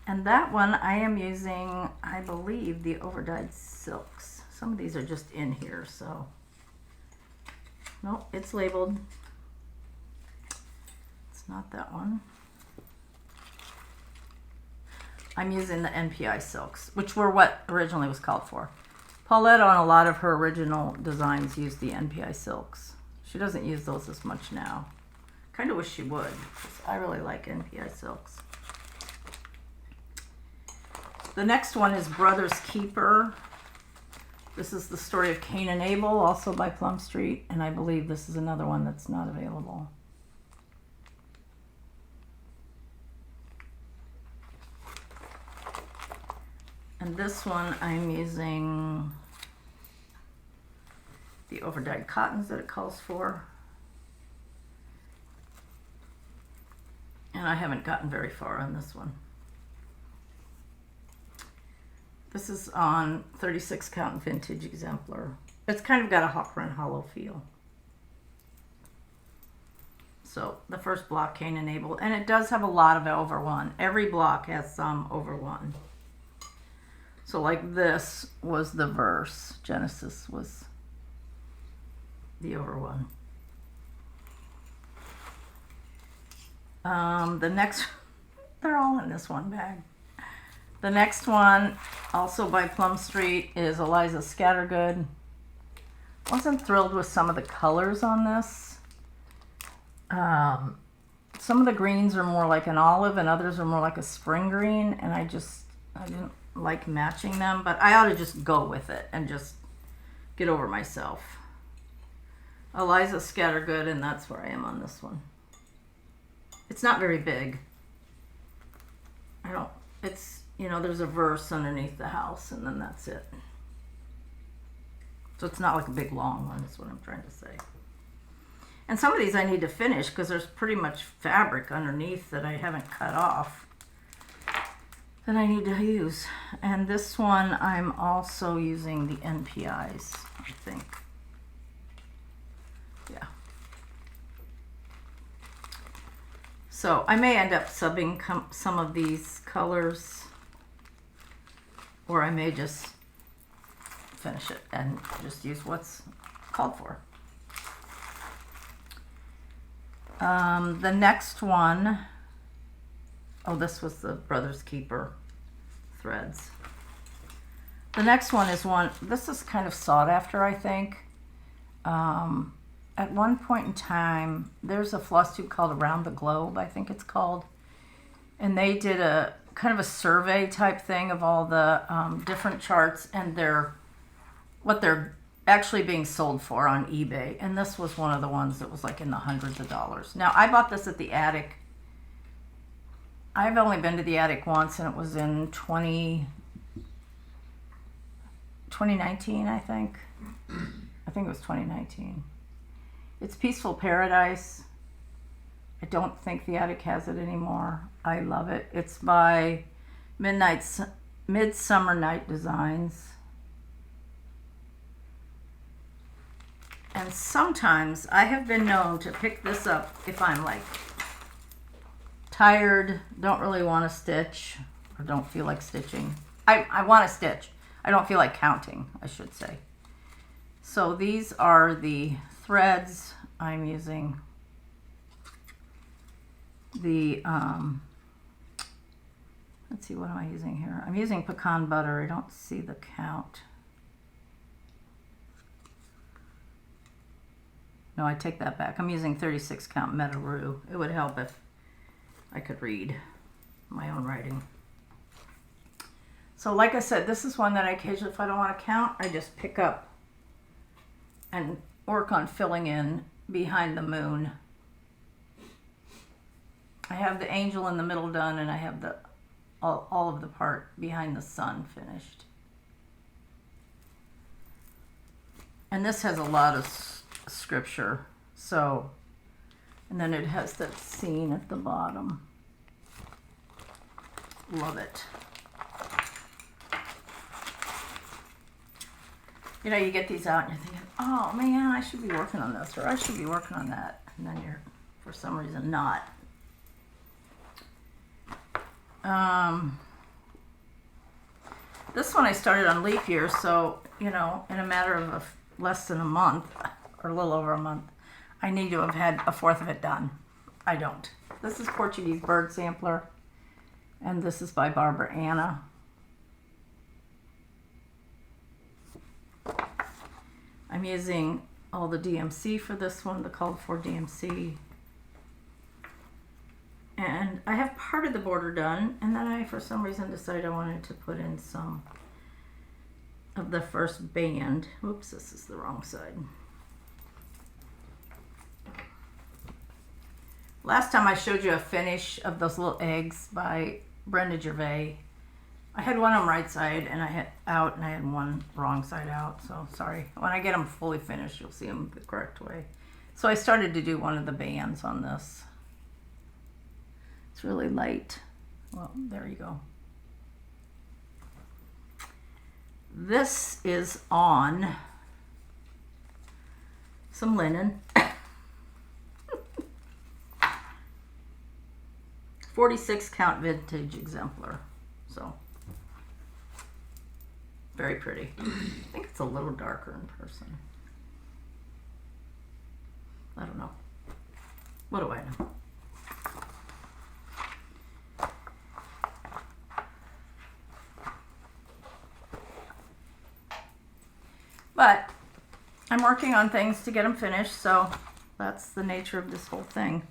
And that one I am using, I believe, the overdyed silks. Some of these are just in here, so. Nope, it's labeled. It's not that one. I'm using the NPI silks, which were what originally was called for. Paulette on a lot of her original designs used the NPI silks. She doesn't use those as much now. Kind of wish she would, 'cause I really like NPI silks. The next one is Brother's Keeper. This is the story of Cain and Abel, also by Plum Street, and I believe this is another one that's not available. And this one I'm using the overdyed cottons that it calls for. And I haven't gotten very far on this one. This is on 36 count vintage exemplar. It's kind of got a hot run hollow feel. So the first block, Cain and Abel, and it does have a lot of over one. Every block has some over one. So like this was the verse. Genesis was the over one. The next, they're all in this one bag. The next one, also by Plum Street, is Eliza Scattergood. Wasn't thrilled with some of the colors on this. Some of the greens are more like an olive and others are more like a spring green, and I didn't like matching them, but I ought to just go with it and just get over myself. Eliza Scattergood, and that's where I am on this one. It's not very big. It's, there's a verse underneath the house and then that's it. So it's not like a big long one, is what I'm trying to say. And some of these I need to finish because there's pretty much fabric underneath that I haven't cut off that I need to use. And this one I'm also using the NPIs, I think. Yeah. So I may end up subbing some of these colors, or I may just finish it and just use what's called for. The next one, this was the Brother's Keeper threads. The next one is this is kind of sought after, I think. At one point in time, there's a floss tube called Around the Globe, I think it's called. And they did a kind of a survey type thing of all the different charts and what they're actually being sold for on eBay. And this was one of the ones that was like in the hundreds of dollars. Now, I bought this at the attic. I've only been to the attic once, and it was in 2019, I think. I think it was 2019. It's Peaceful Paradise. I don't think the attic has it anymore. I love it. It's by Midsummer Night Designs. And sometimes I have been known to pick this up if I'm like tired, don't really want to stitch, or don't feel like stitching. I want to stitch. I don't feel like counting, I should say. So these are the threads I'm using. The, let's see, what am I using here? I'm using pecan butter. I don't see the count. No, I take that back. I'm using 36 count Metaroo. It would help if I could read my own writing. So like I said, this is one that I occasionally, if I don't want to count, I just pick up and work on filling in behind the moon. I have the angel in the middle done, and I have the all of the part behind the sun finished. And this has a lot of scripture, so, and then it has that scene at the bottom. Love it. You know, you get these out and you're thinking, oh man, I should be working on this, or I should be working on that, and then you're, for some reason, not. This one I started on leap year, so, you know, in a matter of less than a month, or a little over a month, I need to have had a fourth of it done. I don't. This is Portuguese Bird Sampler, and this is by Barbara Anna. I'm using all the DMC for this one, the called for DMC. And I have part of the border done, and then I, for some reason, decided I wanted to put in some of the first band. Oops, this is the wrong side. Last time I showed you a finish of those little eggs by Brenda Gervais. I had one on right side and I had out, and I had one wrong side out, so sorry. When I get them fully finished, you'll see them the correct way. So I started to do one of the bands on this. It's really light. Well, there you go. This is on some linen. 46 count vintage exemplar. So very pretty. I think it's a little darker in person. I don't know. What do I know? But I'm working on things to get them finished, so that's the nature of this whole thing.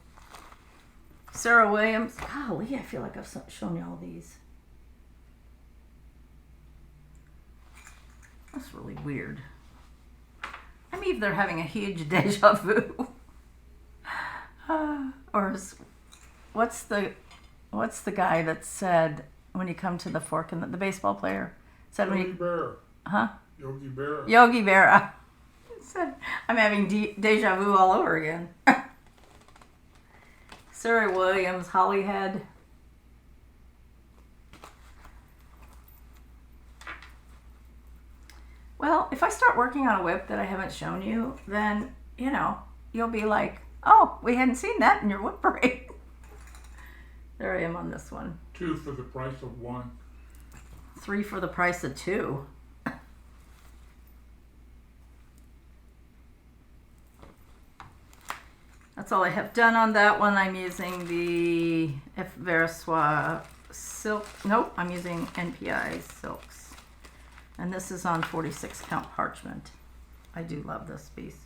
Sarah Williams. Golly, I feel like I've shown you all these. That's really weird. I'm either having a huge deja vu. Or what's the guy that said when you come to the fork and the baseball player said Yogi when you, Berra. huh? Yogi Berra. Yogi Berra said, I'm having deja vu all over again. Sarah Williams, Hollyhead. Well, if I start working on a WIP that I haven't shown you, then, you know, you'll be like, oh, we hadn't seen that in your WIP Parade. There I am on this one. 2 for the price of 1. 3 for the price of 2. That's all I have done on that one. I'm using the F. Versois silk. Nope, I'm using NPI silks. And this is on 46 count parchment. I do love this piece.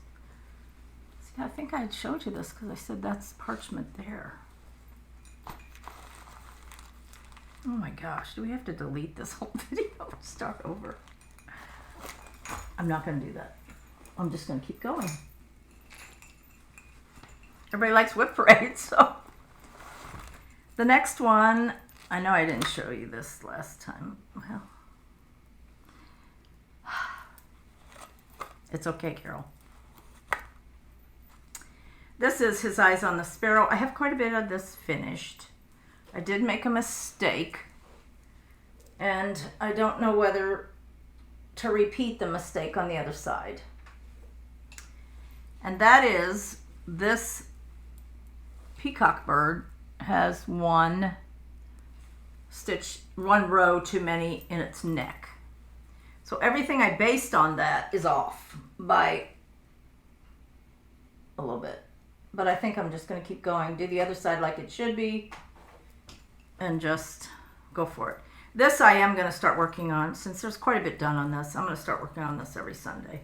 I think I had showed you this because I said that's parchment there. Oh my gosh, do we have to delete this whole video and start over? I'm not going to do that. I'm just going to keep going. Everybody likes WIP Parade, so. The next one, I know I didn't show you this last time. Well, it's okay, Carol. This is His Eyes on the Sparrow. I have quite a bit of this finished. I did make a mistake, and I don't know whether to repeat the mistake on the other side. And that is, this peacock bird has one row too many in its neck. So everything I based on that is off by a little bit. But I think I'm just going to keep going, do the other side like it should be, and just go for it. This I am going to start working on, since there's quite a bit done on this. I'm going to start working on this every Sunday.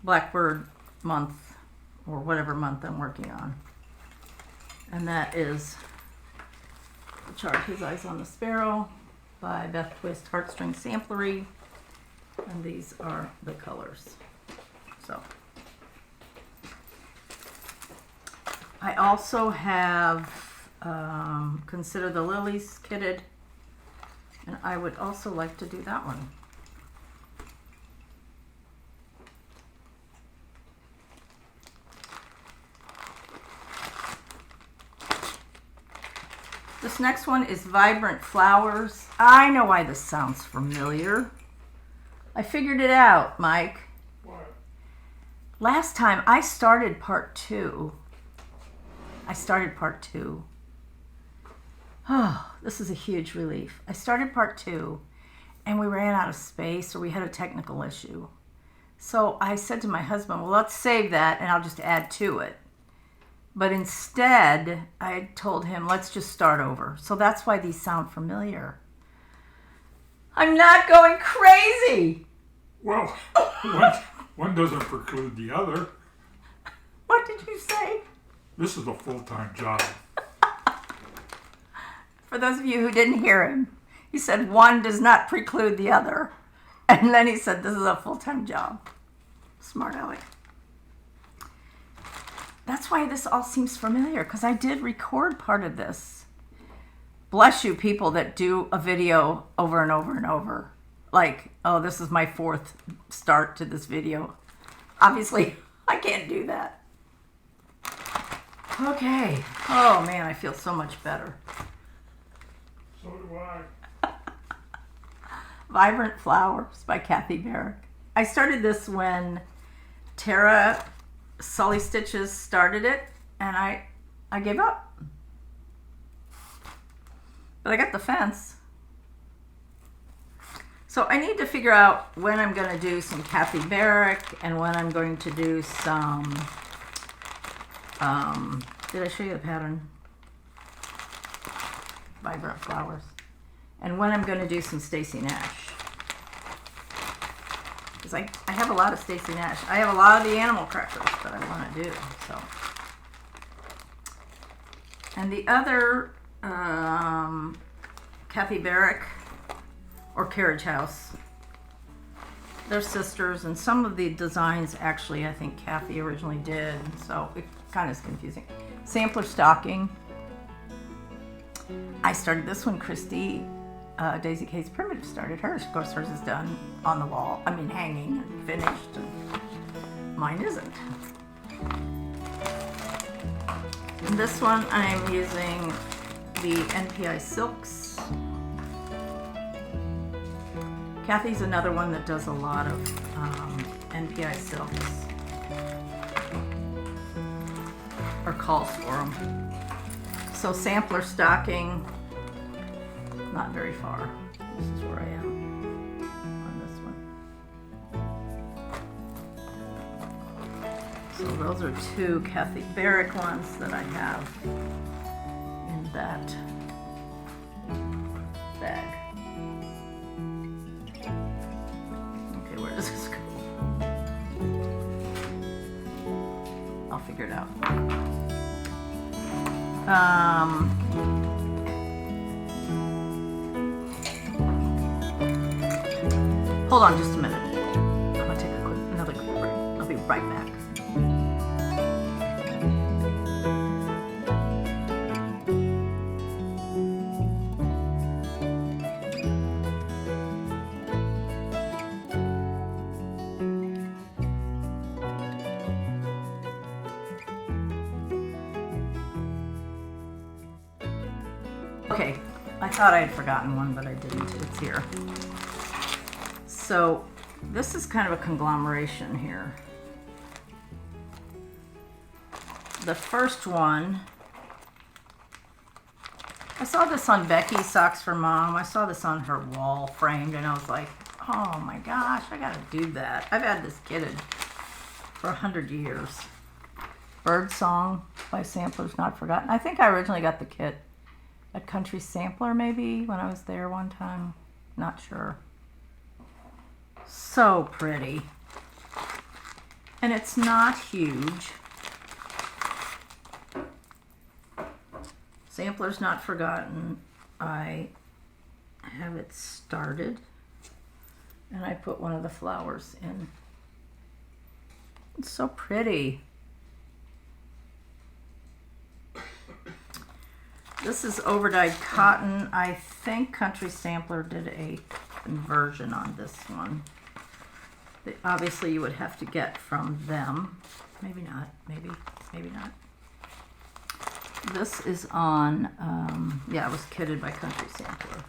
Blackbird month, or whatever month I'm working on. And that is the chart His Eyes on the Sparrow by Beth Twist Heartstring Samplery. And these are the colors. So I also have Consider the Lilies kitted, and I would also like to do that one. This next one is Vibrant Flowers. I know why this sounds familiar. I figured it out, Mike. What? Last time I started part 2. Oh, this is a huge relief. I started part 2 and we ran out of space, or we had a technical issue. So I said to my husband, well, let's save that and I'll just add to it. But instead, I told him, let's just start over. So that's why these sound familiar. I'm not going crazy. Well, one doesn't preclude the other. What did you say? This is a full-time job. For those of you who didn't hear him, he said one does not preclude the other. And then he said this is a full-time job. Smart Alec. That's why this all seems familiar, because I did record part of this. Bless you people that do a video over and over and over. Like, oh, this is my 4th start to this video. Obviously, I can't do that. Okay. Oh, man, I feel so much better. So do I. Vibrant Flowers by Kathy Barrick. I started this when Tara Sully Stitches started it, and I gave up. But I got the fence. So I need to figure out when I'm going to do some Kathy Barrick and when I'm going to do some, did I show you the pattern? Vibrant Flowers. And when I'm going to do some Stacy Nash. Because I have a lot of Stacy Nash. I have a lot of the animal crackers that I want to do. So. And the other Kathy Barrick or Carriage House, they're sisters, and some of the designs actually I think Kathy originally did, so it kind of is confusing. Sampler Stocking. I started this one. Christy Daisy K's Primitive started hers. Of course, hers is done on the wall. I mean, hanging and finished. And mine isn't. And this one I'm using the NPI Silks. Kathy's another one that does a lot of NPI silks, or calls for them. So Sampler Stocking, not very far. This is where I am on this one. So those are 2 Kathy Barrick ones that I have in that bag. Okay, where does this go? I'll figure it out. Hold on just a minute. I'm gonna take another quick break. I'll be right back. Okay, I thought I had forgotten one, but I didn't. It's here. So this is kind of a conglomeration here. The first one, I saw this on Becky's Socks for Mom. I saw this on her wall framed, and I was like, oh my gosh, I gotta do that. I've had this kitted for 100 years. Bird Song by Samplers Not Forgotten. I think I originally got the kit at Country Sampler maybe when I was there one time. Not sure. So pretty. And it's not huge. Samplers Not Forgotten. I have it started and I put one of the flowers in. It's so pretty. This is overdyed cotton. I think Country Sampler did a conversion on this one. Obviously you would have to get from them. Maybe not, maybe not. This is on, yeah, it was kitted by Country Sampler.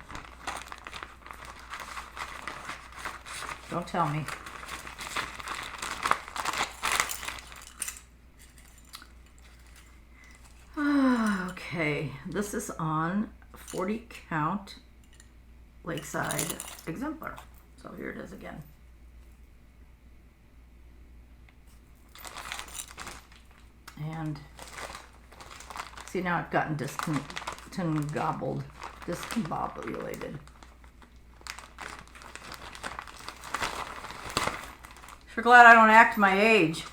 Don't tell me. Okay, this is on 40 count Lakeside Exemplar. So here it is again. And see, now I've gotten discombobulated. Sure glad I don't act my age.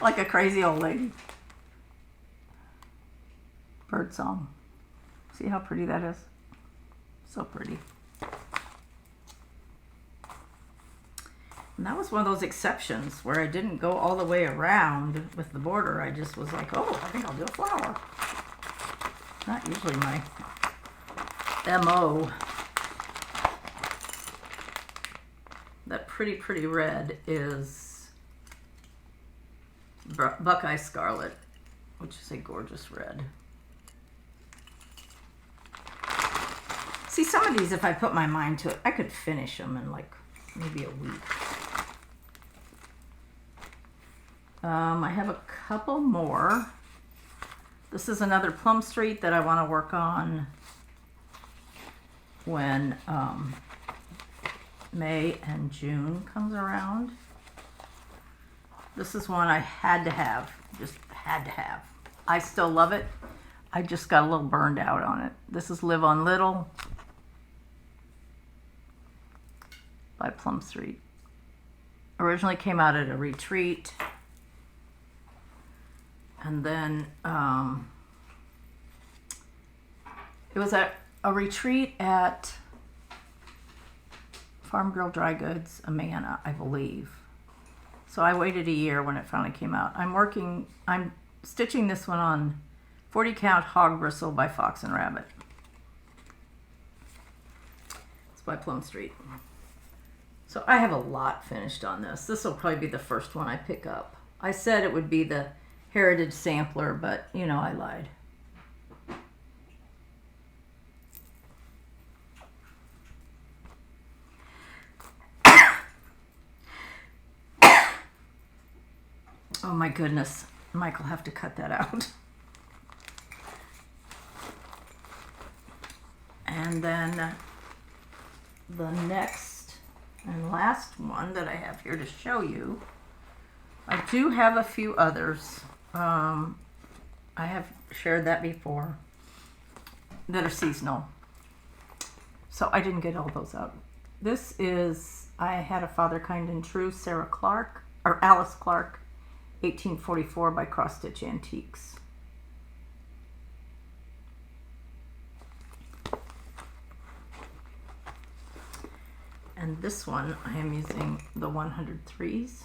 Like a crazy old lady. Bird Song. See how pretty that is? So pretty. And that was one of those exceptions where I didn't go all the way around with the border. I just was like, oh, I think I'll do a flower. Not usually my MO. That pretty red is Buckeye Scarlet, which is a gorgeous red. See, some of these, if I put my mind to it, I could finish them in like maybe a week. I have a couple more. This is another Plum Street that I want to work on when May and June comes around. This is one I had to have, just had to have. I still love it. I just got a little burned out on it. This is Live on Little by Plum Street. Originally came out at a retreat. And then it was at a retreat at Farm Girl Dry Goods, Amana, I believe. So I waited a year when it finally came out. I'm stitching this one on 40 count Hog Bristle by Fox and Rabbit. It's by Plum Street. So I have a lot finished on this. This will probably be the first one I pick up. I said it would be the Heritage Sampler, but you know, I lied. Oh my goodness, Mike will have to cut that out. And then the next and last one that I have here to show you, I do have a few others. I have shared that before, that are seasonal. So I didn't get all those out. This is I Had a Father Kind and True, Sarah Clark, or Alice Clark, 1844 by Cross Stitch Antiques. And this one, I am using the 103s.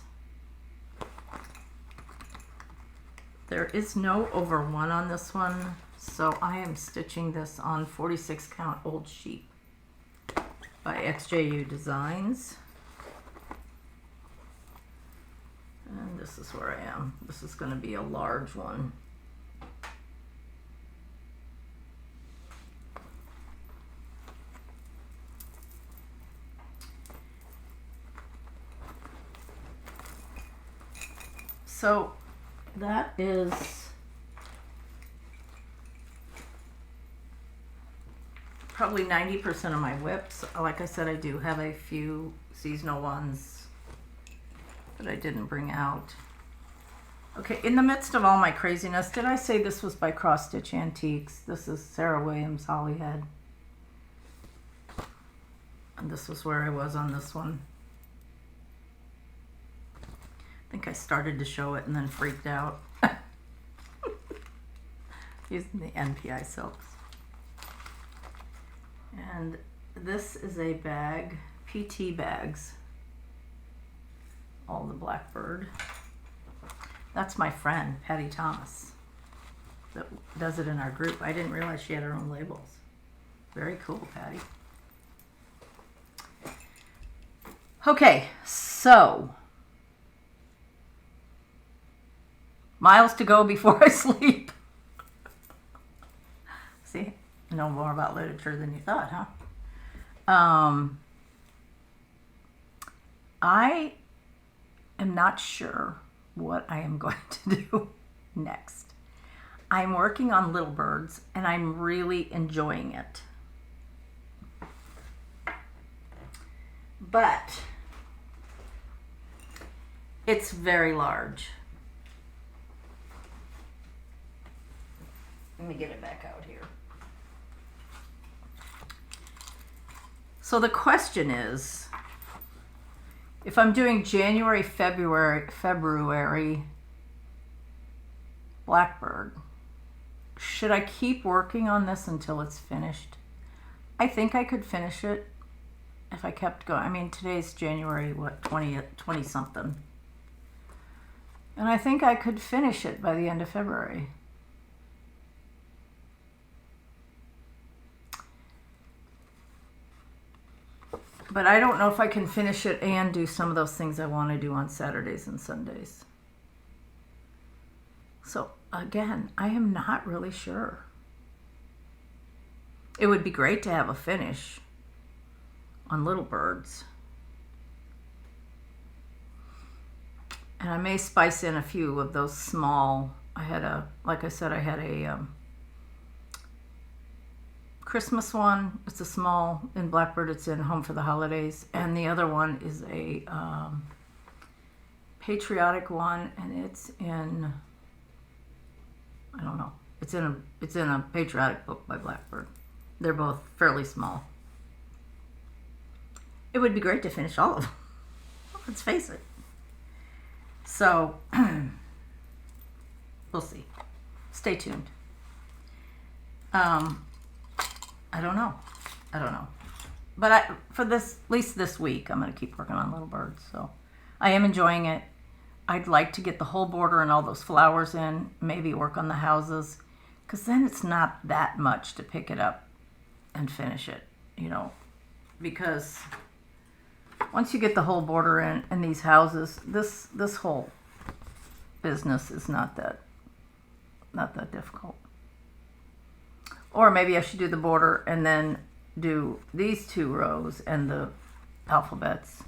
There is no over 1 on this one, so I am stitching this on 46 count Old Sheep by XJU Designs. And this is where I am. This is going to be a large one. So that is probably 90% of my WIPs. Like I said, I do have a few seasonal ones that I didn't bring out. Okay, in the midst of all my craziness, did I say this was by Cross Stitch Antiques? This is Sarah Williams Hollyhead. And this was where I was on this one. I think I started to show it and then freaked out. Using the NPI silks. And this is a bag, PT bags. All the Blackbird. That's my friend, Patty Thomas, that does it in our group. I didn't realize she had her own labels. Very cool, Patty. Okay, so miles to go before I sleep. See, know more about literature than you thought, huh? I am not sure what I am going to do next. I'm working on Little Birds and I'm really enjoying it. But it's very large. Let me get it back out here. So the question is, if I'm doing January, February Blackbird, should I keep working on this until it's finished? I think I could finish it if I kept going. I mean, today's January, what, 20 something. And I think I could finish it by the end of February. But I don't know if I can finish it and do some of those things I want to do on Saturdays and Sundays. So again, I am not really sure. It would be great to have a finish on Little Birds. And I may spice in a few of those small. Like I said, I had a Christmas one. It's a small in Blackbird. It's in Home for the Holidays, and the other one is a patriotic one, and it's in, I don't know. It's in a patriotic book by Blackbird. They're both fairly small. It would be great to finish all of them. Let's face it. So we'll see. Stay tuned. I don't know. But for this, at least this week, I'm going to keep working on Little Birds. So I am enjoying it. I'd like to get the whole border and all those flowers in, maybe work on the houses, because then it's not that much to pick it up and finish it, you know, because once you get the whole border in and these houses, this whole business is not that difficult. Or maybe I should do the border and then do these 2 rows and the alphabets.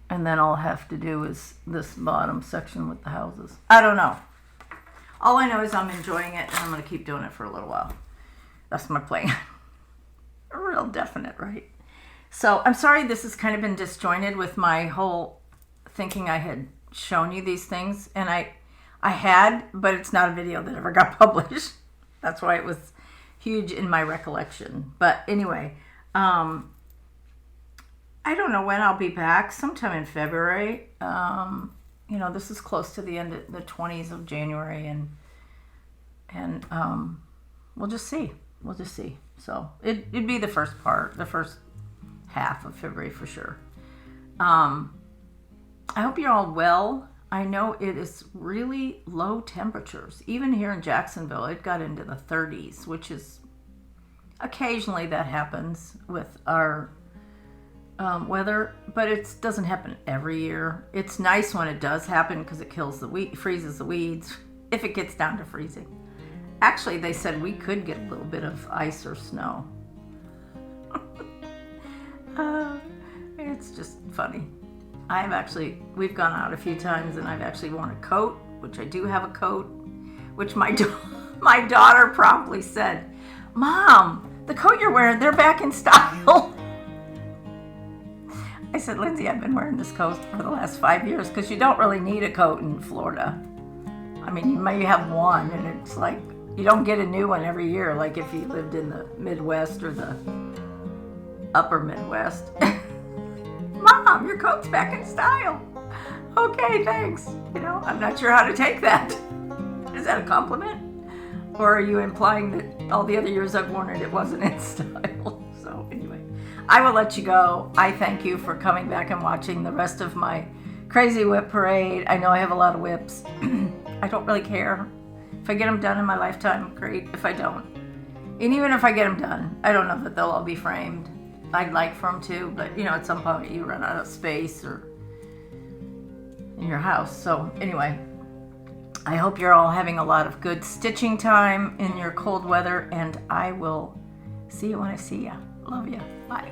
And then all I'll have to do is this bottom section with the houses. I don't know. All I know is I'm enjoying it and I'm going to keep doing it for a little while. That's my plan. Real definite, right? So I'm sorry this has kind of been disjointed with my whole thinking I had shown you these things. And I had, but it's not a video that ever got published. That's why it was huge in my recollection. But anyway, I don't know when I'll be back. Sometime in February. This is close to the end of the 20s of January, and we'll just see. We'll just see. So it'd be the first half of February for sure. I hope you're all well. I know it is really low temperatures. Even here in Jacksonville, it got into the 30s, which is occasionally that happens with our weather, but it doesn't happen every year. It's nice when it does happen because it kills freezes the weeds if it gets down to freezing. Actually, they said we could get a little bit of ice or snow. It's just funny. We've gone out a few times and I've actually worn a coat, which I do have a coat, which my daughter promptly said, "Mom, the coat you're wearing, they're back in style." I said, "Lindsay, I've been wearing this coat for the last 5 years because you don't really need a coat in Florida. I mean, you may have one and it's like, you don't get a new one every year, like if you lived in the Midwest or the upper Midwest." "Mom, your coat's back in style." Okay, thanks. I'm not sure how to take that. Is that a compliment? Or are you implying that all the other years I've worn it wasn't in style? So anyway, I will let you go. I thank you for coming back and watching the rest of my crazy WIP parade. I know I have a lot of WIPs. I don't really care. If I get them done in my lifetime, great. If I don't. And even if I get them done, I don't know that they'll all be framed. I'd like for them to, but at some point you run out of space or in your house. So anyway, I hope you're all having a lot of good stitching time in your cold weather, and I will see you when I see you. Love you. Bye.